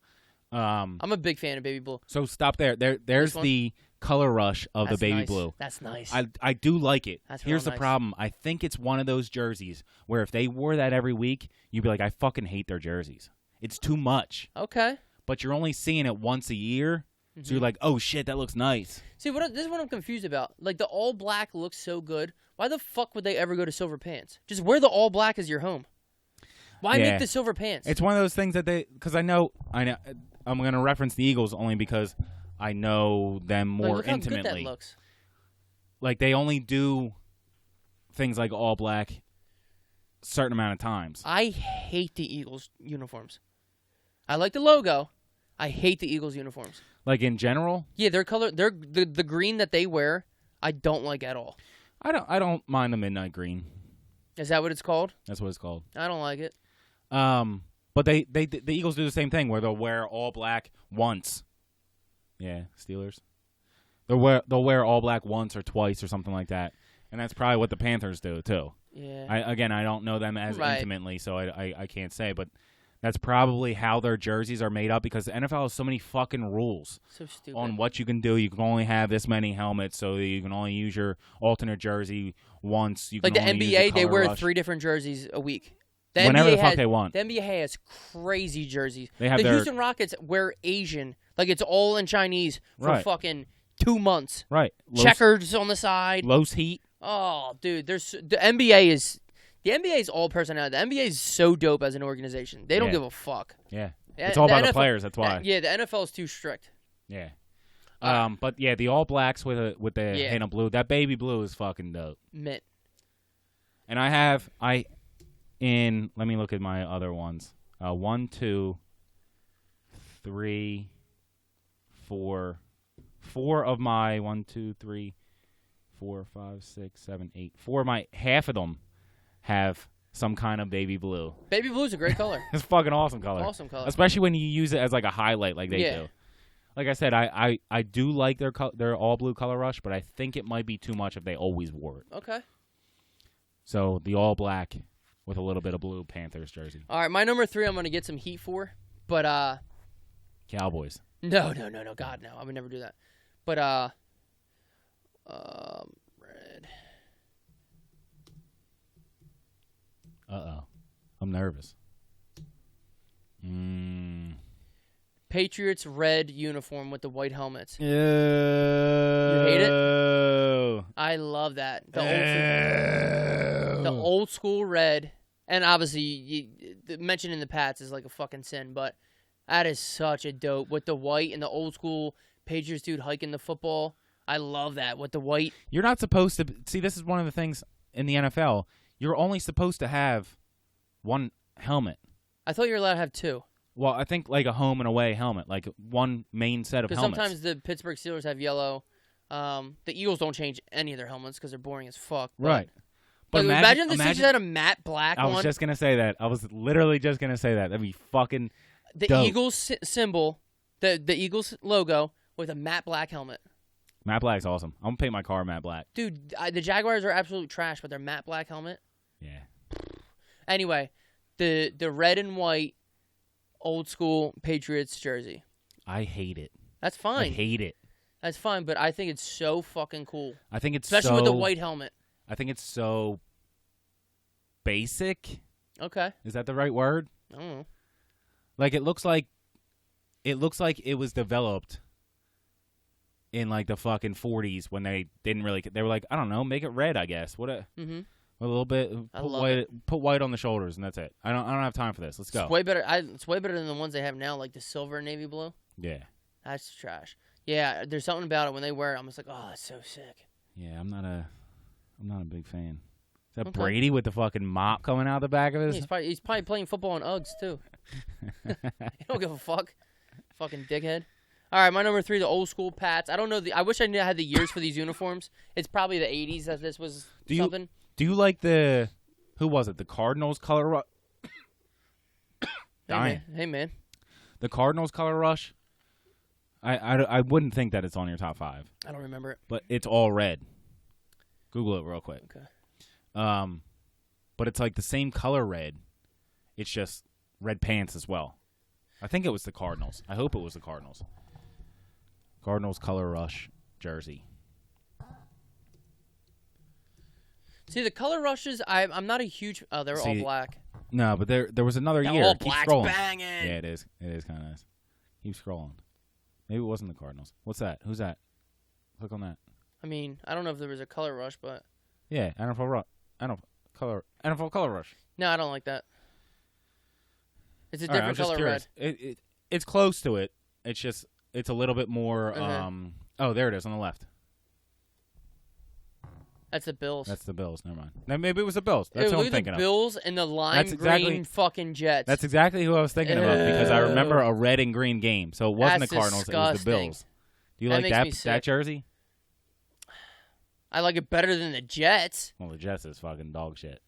I'm a big fan of baby blue. So stop there. There's the color rush of That's the baby nice. blue. That's nice. I do like it. That's Here's real the nice. problem. I think it's one of those jerseys where if they wore that every week, you'd be like, I fucking hate their jerseys. It's too much. Okay. But you're only seeing it once a year, so you're like, oh shit, that looks nice. See, this is what I'm confused about. Like the all black looks so good. Why the fuck would they ever go to silver pants? Just wear the all black as your home. Why make the silver pants? It's one of those things that because I know. I'm going to reference the Eagles only because I know them more look how intimately. good that looks. Like they only do things like all black a certain amount of times. I hate the Eagles uniforms. I like the logo. I hate the Eagles uniforms. Like in general? Yeah, their color, the green that they wear, I don't like at all. I don't mind the midnight green. Is that what it's called? That's what it's called. I don't like it. But the Eagles do the same thing where they'll wear all black once. Yeah, Steelers. They'll wear all black once or twice or something like that, and that's probably what the Panthers do too. Yeah. I don't know them as intimately, so I can't say, but that's probably how their jerseys are made up because the NFL has so many fucking rules So stupid. on what you can do. You can only have this many helmets, so you can only use your alternate jersey once. You like can the only use NBA, your they color wear rush. 3 different jerseys a week. Whenever the fuck they want. The NBA has crazy jerseys. They have the their- Houston Rockets wear Asian, like it's all in Chinese for Right. fucking 2 months. Right. Checkers on the side. Los Heat. Oh, dude, the NBA is all personality. The NBA is so dope as an organization. They don't Yeah. give a fuck. Yeah. Yeah, It's all the about the NFL players, that's why. Yeah, the NFL is too strict. Yeah. But yeah, the all blacks with the Yeah. hint of blue. That baby blue is fucking dope. Mint. And let me look at my other ones. 1, 2, 3, 4. 4 of my 1, 2, 3, 4, 5, 6, 7, 8. 4 of my half of them have some kind of baby blue. Baby blue is a great color. It's a fucking awesome color. Awesome color. Especially when you use it as like a highlight like they do. Like I said, I do like their all blue color rush, but I think it might be too much if they always wore it. Okay. So the all black with a little bit of blue Panthers jersey. All right, my number 3 I'm going to get some heat for, but Cowboys. No, God, no. I would never do that. But red. Uh-oh. I'm nervous. Patriots red uniform with the white helmets. You hate it? I love that. The old school red, and obviously mentioning the Pats is like a fucking sin, but that is such a dope with the white and the old school Patriots dude hiking the football. I love that with the white. You're not supposed to see. This is one of the things in the NFL. You're only supposed to have one helmet. I thought you were allowed to have 2. Well, I think like a home and away helmet, like one main set of helmets. Because sometimes the Pittsburgh Steelers have yellow. The Eagles don't change any of their helmets because they're boring as fuck. Right. But imagine the Sixers had a matte black one. I was just going to say that. I was literally just going to say that. That'd be fucking the dope. Eagles symbol, the Eagles logo with a matte black helmet. Matte black's awesome. I'm going to paint my car matte black. Dude, the Jaguars are absolute trash, but their matte black helmet. Yeah. Anyway, the red and white old school Patriots jersey. I hate it. That's fine. I hate it. That's fine, but I think it's so fucking cool. I think it's especially with the white helmet. I think it's so basic. Okay. Is that the right word? I don't know. Like it looks like it was developed in like the fucking 40s when they didn't really. They were like, I don't know, make it red. I guess. A little bit. Put white on the shoulders, and that's it. I don't have time for this. Let's go. It's way better. It's way better than the ones they have now, like the silver and navy blue. Yeah. That's trash. Yeah, there's something about it when they wear it. I'm just like, oh, that's so sick. Yeah, I'm not a big fan. Is that Brady with the fucking mop coming out the back of his? Yeah, he's probably playing football in Uggs too. He don't give a fuck. Fucking dickhead. All right, my number 3, the old school Pats. I don't know. I wish I knew I had the years for these uniforms. It's probably the 80s that this was something. Do you like the? Who was it? The Cardinals color rush. Hey man. The Cardinals color rush. I wouldn't think that it's on your top 5. I don't remember it. But it's all red. Google it real quick. Okay. But it's like the same color red. It's just red pants as well. I think it was the Cardinals. I hope it was the Cardinals. Cardinals color rush jersey. See, the color rushes, I'm not a huge... Oh, they were all black. No, but there was another year. All Keep black's scrolling. banging. Yeah, it is. It is kind of nice. Keep scrolling. Maybe it wasn't the Cardinals. What's that? Who's that? Click on that. I mean, I don't know if there was a color rush, but... Yeah, NFL color rush. No, I don't like that. It's a different color red. It's close to it. It's a little bit more... Oh, there it is on the left. That's the Bills. That's the Bills. Never mind. Now, maybe it was the Bills. That's what I'm thinking of. The Bills and the lime green fucking Jets. That's exactly who I was thinking about because I remember a red and green game. So it wasn't the Cardinals. Disgusting. It was the Bills. Do you like that jersey? I like it better than the Jets. Well, the Jets is fucking dog shit.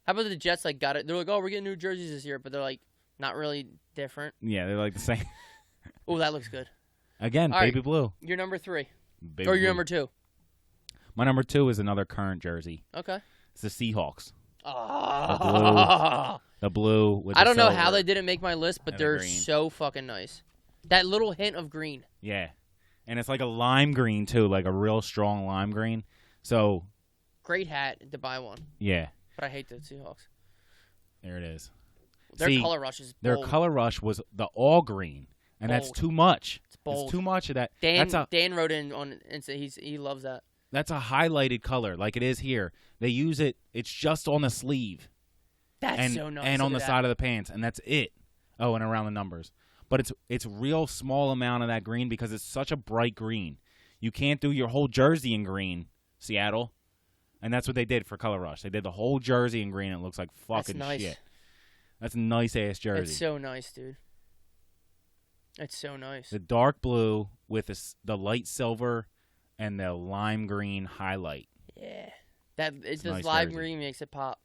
How about the Jets got it? They're like, oh, we're getting new jerseys this year, but they're like not really different. Yeah, they're like the same. Oh, that looks good. Again, all baby right. blue. Your number 3. Baby or your blue. number 2. My number 2 is another current jersey. Okay. It's the Seahawks. Oh. The blue with I don't know how they didn't make my list, but they're green. so fucking nice. That little hint of green. Yeah. And it's like a lime green, too, like a real strong lime green. So. Great hat to buy one. Yeah. But I hate the Seahawks. There it is. Their color rush is bold. Their color rush was the all green, and bold. that's too much. It's bold. It's too much of that. Dan wrote in on Insta. He loves that. That's a highlighted color, like it is here. They use it. It's just on the sleeve. That's so nice. And on the side of the pants, and that's it. Oh, and around the numbers. But it's real small amount of that green because it's such a bright green. You can't do your whole jersey in green, Seattle. And that's what they did for Color Rush. They did the whole jersey in green. And it looks like fucking shit. That's a nice-ass jersey. It's so nice, dude. It's so nice. The dark blue with the light silver and the lime green highlight. Yeah. It's this nice lime jersey. green makes it pop.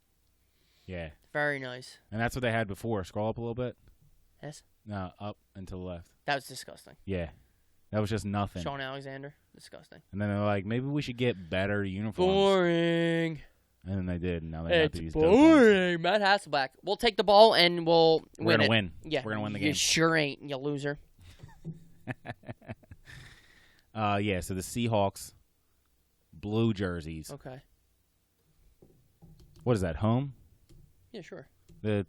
Yeah. Very nice. And that's what they had before. Scroll up a little bit. Yes? No, up and to the left. That was disgusting. Yeah. That was just nothing. Sean Alexander. Disgusting. And then they're like, maybe we should get better uniforms. Boring. And then they did, and now they got these. It's boring. Matt Hasselbeck. We'll take the ball and we're going to win. Yeah. We're going to win the game. You sure ain't, you loser. Yeah, so the Seahawks blue jerseys. Okay. What is that, home? Yeah, sure. The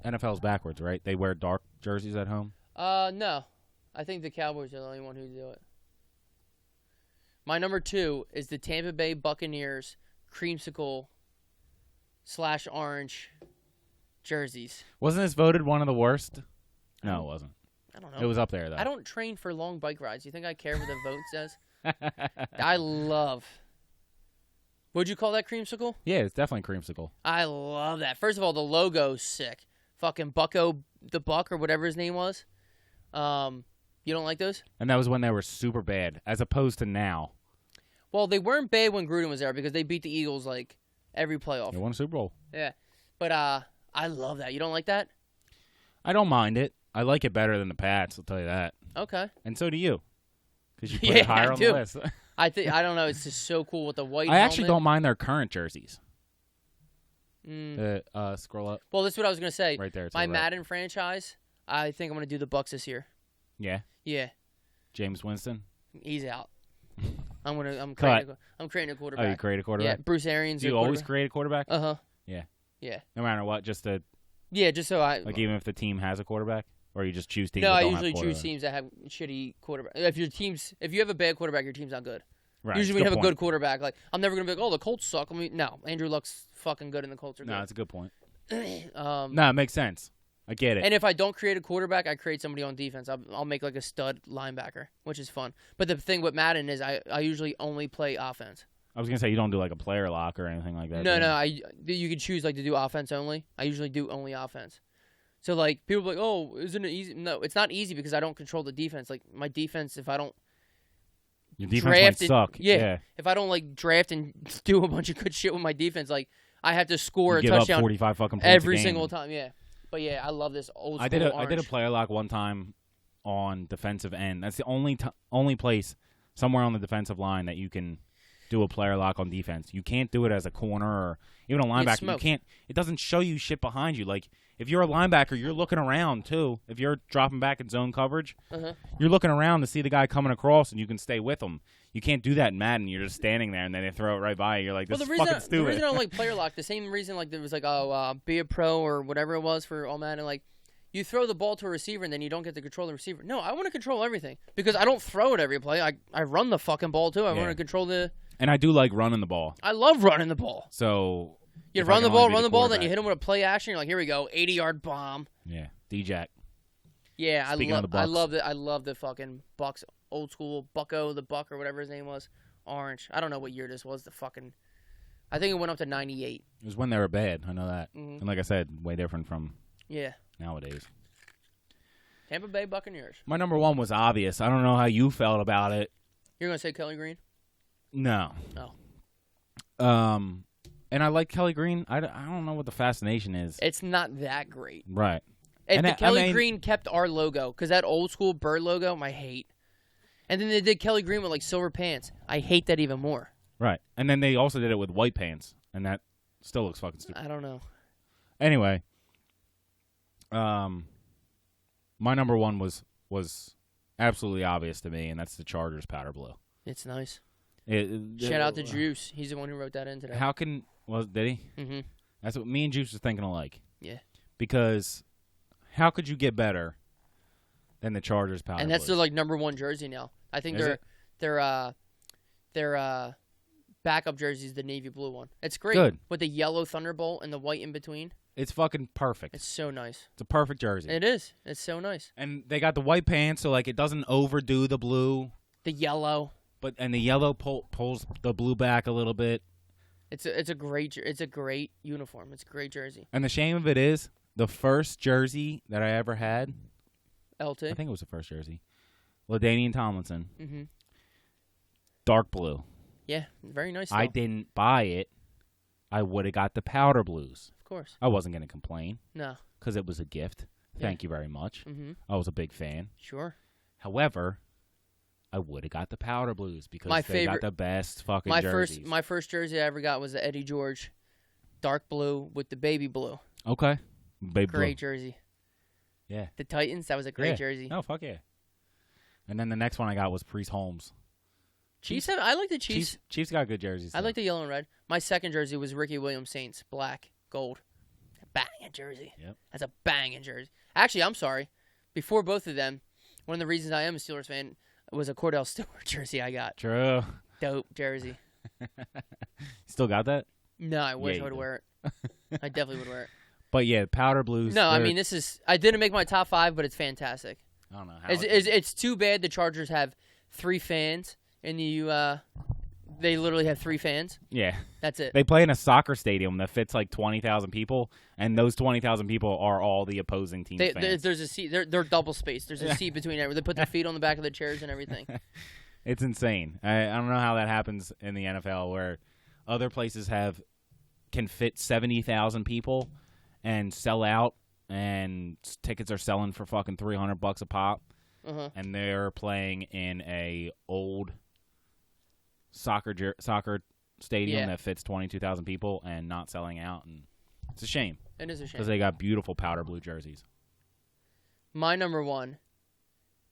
NFL's backwards, right? They wear dark jerseys at home? No. I think the Cowboys are the only one who do it. My number 2 is the Tampa Bay Buccaneers creamsicle / orange jerseys. Wasn't this voted one of the worst? No, it wasn't. I don't know. It was up there, though. I don't train for long bike rides. You think I care what the vote says? I love. Would you call that creamsicle? Yeah, it's definitely creamsicle. I love that. First of all, the logo's sick. Fucking Bucko the Buck or whatever his name was. You don't like those? And that was when they were super bad, as opposed to now. Well, they weren't bad when Gruden was there because they beat the Eagles like every playoff. They won a Super Bowl. Yeah. But I love that. You don't like that? I don't mind it. I like it better than the Pats, I'll tell you that. Okay. And so do you. Because you put it higher on the list. I don't know. It's just so cool with the white I actually helmet. don't mind their current jerseys. Scroll up. Well, this is what I was going to say. Right there. My Madden franchise, I think I'm going to do the Bucks this year. Yeah? Yeah. James Winston? He's out. I'm Cut. creating a quarterback. Oh, you create a quarterback? Yeah, Bruce Arians. Do you always create a quarterback? Uh-huh. Yeah. Yeah. No matter what, just to... Yeah, just so I... Like even if the team has a quarterback? Or you just choose teams No, that I don't usually have choose teams that have shitty quarterback. If you have a bad quarterback, your team's not good. Right. Usually when you have a good quarterback, like, I'm never going to be like, oh, the Colts suck. No, Andrew Luck's fucking good and the Colts are good. No, that's a good point. No, it makes sense. I get it. And if I don't create a quarterback, I create somebody on defense. I'll make like a stud linebacker, which is fun. But the thing with Madden is I usually only play offense. I was going to say you don't do like a player lock or anything like that. No, you can choose like to do offense only. I usually do only offense. So like people are like, oh, isn't it easy? No, it's not easy because I don't control the defense. Like my defense, if I don't your defense might suck. Yeah. If I don't like draft and do a bunch of good shit with my defense, like I have to score a touchdown 45 fucking points every a game. single time. Yeah. But yeah, I love this old school I did a player lock one time on defensive end. That's the only place somewhere on the defensive line that you can do a player lock on defense. You can't do it as a corner or even a linebacker. You can't. It doesn't show you shit behind you. Like if you're a linebacker, you're looking around too. If you're dropping back in zone coverage, you're looking around to see the guy coming across, and you can stay with him. You can't do that in Madden. You're just standing there, and then they throw it right by you. You're like, this is fucking stupid. The reason I don't like player lock, the same reason like there was like be a pro or whatever it was for all Madden, like you throw the ball to a receiver and then you don't get to control the receiver. No, I want to control everything because I don't throw it every play. I run the fucking ball too. I want to control the. And I do like running the ball. I love running the ball. So you run the ball, then you hit him with a play action. You're like, here we go, 80-yard bomb. Yeah, D-Jack. Yeah, I love the fucking Bucks, old school Bucko, the Buck or whatever his name was, orange. I don't know what year this was. I think it went up to 98. It was when they were bad. I know that. Mm-hmm. And like I said, way different from nowadays. Tampa Bay Buccaneers. My number 1 was obvious. I don't know how you felt about it. You're gonna say Kelly Green? No. Oh. And I like Kelly Green. I don't know what the fascination is. It's not that great. Right. If Kelly Green kept our logo, because that old school bird logo, I hate. And then they did Kelly Green with like silver pants. I hate that even more. Right. And then they also did it with white pants, and that still looks fucking stupid. I don't know. Anyway, my number 1 was absolutely obvious to me, and that's the Chargers powder blue. It's nice. Shout out to Juice. He's the one who wrote that in today. Did he? Mm-hmm. That's what me and Juice was thinking alike. Yeah. Because how could you get better than the Chargers powder blue? And that's their like number 1 jersey now. I think their backup jersey is the navy blue one. It's great. Good. With the yellow thunderbolt and the white in between. It's fucking perfect. It's so nice. It's a perfect jersey. It is. It's so nice. And they got the white pants, so like it doesn't overdo the blue. The yellow. And the yellow pulls the blue back a little bit. It's a great uniform. It's a great jersey. And the shame of it is the first jersey that I ever had. LT. I think it was the first jersey. LaDainian Tomlinson. Mm-hmm. Dark blue. Yeah, very nice. I didn't buy it. I would have got the powder blues. Of course. I wasn't going to complain. No. Because it was a gift. Thank you very much. Mm-hmm. I was a big fan. Sure. However, I would have got the powder blues because My they favorite- got the best fucking jerseys. My first jersey I ever got was the Eddie George, dark blue with the baby blue. Okay. Baby Great blue. jersey. Yeah. The Titans, that was a great jersey. Oh, fuck yeah. And then the next one I got was Priest Holmes. I like the Chiefs. Chiefs got good jerseys. I like the yellow and red. My second jersey was Ricky Williams Saints, black, gold. Banging jersey. Yep. That's a banging jersey. Actually, I'm sorry. Before both of them, one of the reasons I am a Steelers fan was a Cordell Stewart jersey I got. True. Dope jersey. Still got that? No, I wish Yeah, I would wear it. I definitely would wear it. But yeah, powder blues. No, I mean, I didn't make my top 5, but it's fantastic. I don't know how. It's too bad the Chargers have 3 fans and they literally have 3 fans. Yeah. That's it. They play in a soccer stadium that fits like 20,000 people, and those 20,000 people are all the opposing team's fans. There's a seat. They're double spaced. There's a seat between everyone. They put their feet on the back of the chairs and everything. It's insane. I don't know how that happens in the NFL where other places can fit 70,000 people and sell out, and tickets are selling for fucking $300 a pop, and they're playing in a old soccer stadium that fits 22,000 people and not selling out, and it's a shame. It is a shame because they got beautiful powder blue jerseys. My number 1,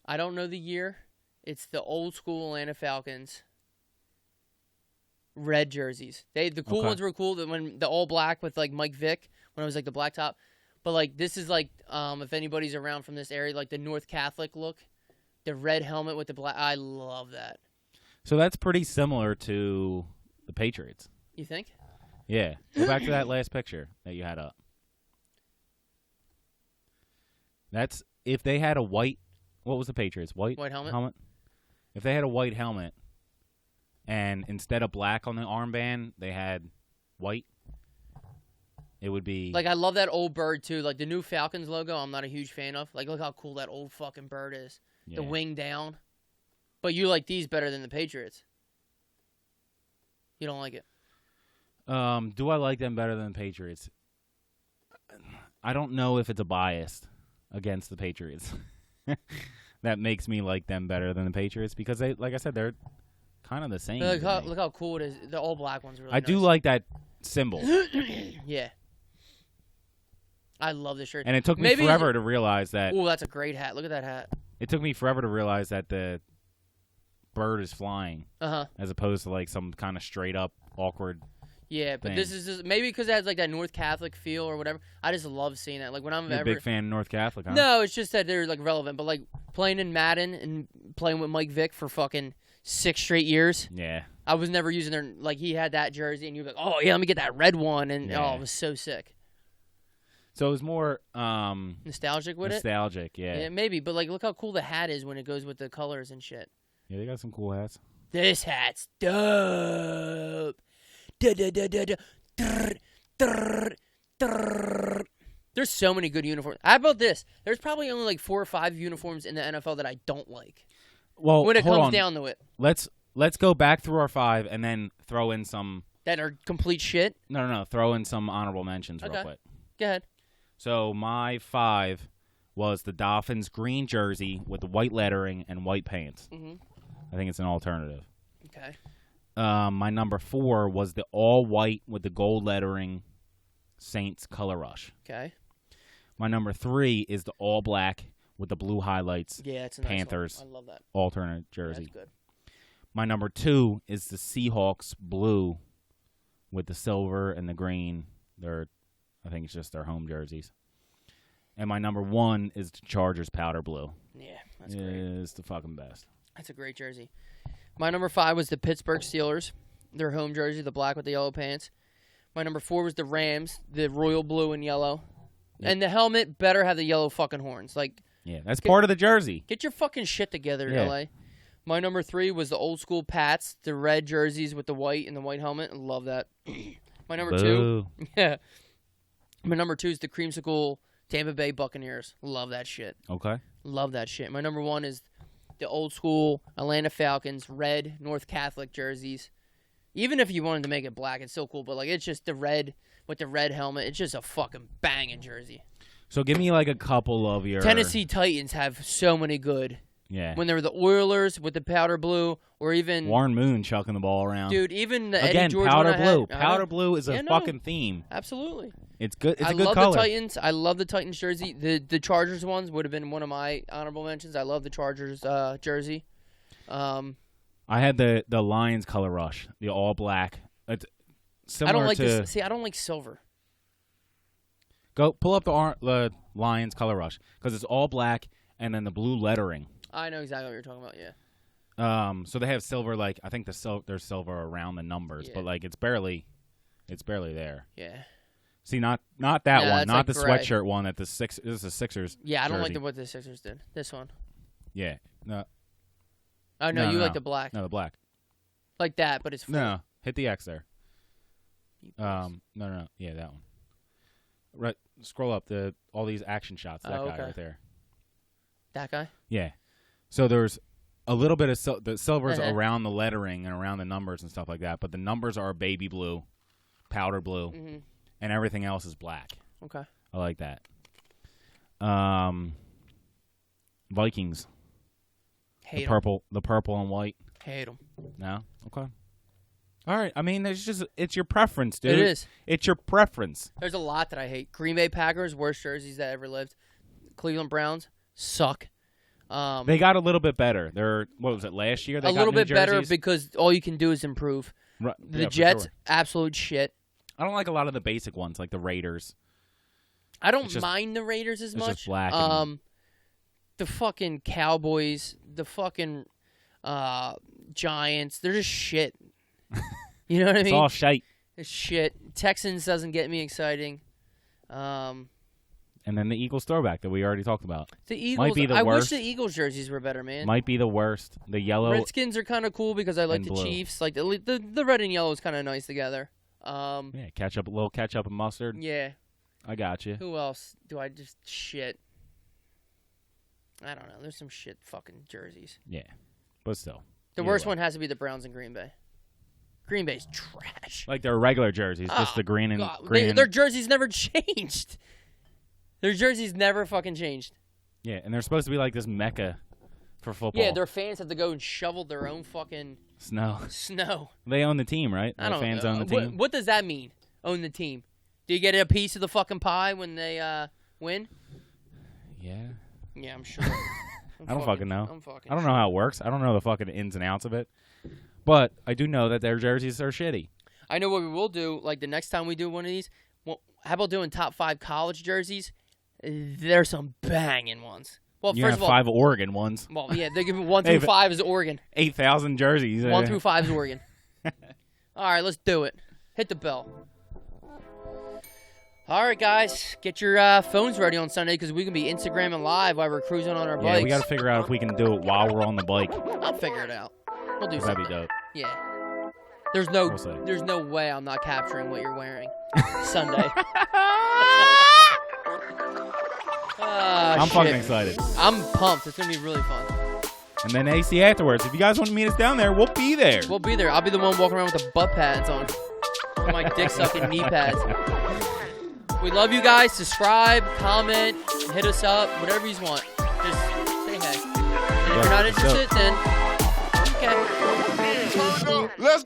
I don't know the year. It's the old school Atlanta Falcons red jerseys. The cool ones were cool. When the all black with like Mike Vick, when it was like the black top. But like this is like if anybody's around from this area, like the North Catholic look, the red helmet with the black. I love that. So that's pretty similar to the Patriots. You think? Yeah. Go back to that last picture that you had up. That's if they had a white. What was the Patriots? White helmet. If they had a white helmet, and instead of black on the armband, they had white. It would be like I love that old bird too. Like the new Falcons logo, I'm not a huge fan of. Like look how cool that old fucking bird is. Yeah. The wing down. But you like these better than the Patriots. You don't like it. Do I like them better than the Patriots? I don't know if it's a bias against the Patriots that makes me like them better than the Patriots because they, like I said, they're kind of the same. Look how cool it is. The all black one's really I nice. do like that symbol. Yeah. I love this shirt. And it took me forever to realize that. Oh, that's a great hat. Look at that hat. It took me forever to realize that the bird is flying as opposed to like some kind of straight up awkward. Yeah, but this is just, maybe because it has like that North Catholic feel or whatever. I just love seeing that. Like when I'm You're a big fan of North Catholic, huh? No, it's just that they're like relevant. But like playing in Madden and playing with Mike Vick for fucking 6 straight years. Yeah. I was never using their like he had that jersey and you'd be like, oh yeah, let me get that red one, and it was so sick. So it was more nostalgic with nostalgic, yeah. Yeah, maybe. But like, look how cool the hat is when it goes with the colors and shit. Yeah, they got some cool hats. This hat's dope. There's so many good uniforms. How about this? There's probably only like 4 or 5 uniforms in the NFL that I don't like. Well, when it comes down to it, let's go back through our 5 and then throw in some that are complete shit. No. Throw in some honorable mentions real quick. Go ahead. So my 5 was the Dolphins green jersey with the white lettering and white pants. Mm-hmm. I think it's an alternative. Okay. My number 4 was the all white with the gold lettering Saints color rush. Okay. My number 3 is the all black with the blue highlights. Yeah, it's a Panthers. Nice one. I love that. Alternate jersey. Yeah, that's good. My number 2 is the Seahawks blue with the silver and the green. I think it's just their home jerseys. And my number 1 is the Chargers powder blue. Yeah, that's great. It's the fucking best. That's a great jersey. My number 5 was the Pittsburgh Steelers, their home jersey, the black with the yellow pants. My number 4 was the Rams, the royal blue and yellow. Yep. And the helmet better have the yellow fucking horns. Yeah, that's part of the jersey. Get your fucking shit together, LA. My number 3 was the old school Pats, the red jerseys with the white and the white helmet. I love that. My number 2, yeah. My number 2 is the creamsicle Tampa Bay Buccaneers. Love that shit. Okay. Love that shit. My number 1 is the old school Atlanta Falcons red North Catholic jerseys. Even if you wanted to make it black, it's still cool. But like, it's just the red with the red helmet. It's just a fucking banging jersey. So give me like a couple of your Tennessee Titans have so many good Yeah. When they were the Oilers with the powder blue, or even Warren Moon chucking the ball around. Dude, even the Again, Eddie George powder one I blue. had, Powder blue is a fucking theme. Absolutely. It's good. It's I a good love color. the Titans. I love the Titans jersey. The Chargers ones would have been one of my honorable mentions. I love the Chargers jersey. I had the Lions color rush, the all black. It's similar I don't like to, this. See, I don't like silver. Go pull up the Lions color rush because it's all black and then the blue lettering. I know exactly what you're talking about. Yeah. So they have silver, like I think there's silver around the numbers, but like it's barely there. Yeah. See, not that one, that's not like the gray. sweatshirt one at the This is the Sixers. Yeah, I don't jersey. like what the Sixers did. This one. Yeah. No. Oh no, you no. like the black. No, the black. Like that, but it's full. No, hit the X there. No. Yeah, that one. Right. Scroll up all these action shots. That guy right there. That guy. Yeah. So there's a little bit of the silver's Uh-huh. around the lettering and around the numbers and stuff like that, but the numbers are baby blue, powder blue, and everything else is black. Okay. I like that. Vikings. Hate The purple and white. Hate them. No. Okay. All right. I mean, it's your preference, dude. It is. It's your preference. There's a lot that I hate. Green Bay Packers, worst jerseys that ever lived. Cleveland Browns suck. They got a little bit better. They're what was it last year? They a got little new bit better jerseys? because all you can do is improve. Right. The Yeah, for Jets, sure. absolute shit. I don't like a lot of the basic ones, like the Raiders. I don't It's just- mind the Raiders as it's much. just black and- The fucking Cowboys, the fucking Giants, they're just shit. You know what I It's mean? all shite. It's shit. Texans doesn't get me exciting. And then the Eagles throwback that we already talked about. The Eagles. Might be the I worst. wish the Eagles jerseys were better, man. Might be the worst. The yellow. Redskins are kind of cool because I like and the blue. Chiefs. Like the red and yellow is kind of nice together. Yeah, a little ketchup and mustard. Yeah. I got you. Who else do I just shit? I don't know. There's some shit fucking jerseys. Yeah, but still. The Either worst way. one has to be the Browns and Green Bay. Green Bay's trash. Like their regular jerseys, just the green and God, green. and- their jerseys never changed. Their jerseys never fucking changed. yeah, and they're supposed to be like this mecca for football. Yeah, their fans have to go and shovel their own fucking snow. snow. They own the team, right? I The don't fans know. own the team. What does that mean? Own the team? Do you get a piece of the fucking pie when they win? Yeah. Yeah, I'm sure. I don't fucking know. I'm fucking I don't know how it works. I don't know the fucking ins and outs of it. But I do know that their jerseys are shitty. I know what we will do. Like the next time we do one of these, well, how about doing top 5 college jerseys? There's some banging ones. Well, You first have of all, 5 Oregon ones. well, yeah, they give me 1 through Hey, but- 5 is Oregon. 8,000 jerseys. 1 through 5 is Oregon. All right, let's do it. Hit the bell. All right, guys, get your phones ready on Sunday because we can be Instagramming live while we're cruising on our Yeah, bikes. we got to figure out if we can do it while we're on the bike. I'll figure it out. We'll do That'd something. be dope. Yeah. We'll see. There's no way I'm not capturing what you're wearing Sunday. I'm fucking excited. I'm pumped. It's gonna be really fun. And then AC afterwards. If you guys want to meet us down there, we'll be there. We'll be there. I'll be the one walking around with the butt pads on. My dick sucking knee pads. We love you guys. Subscribe, comment, hit us up, whatever you want. Just say hey. And if you're not interested, then okay. Let's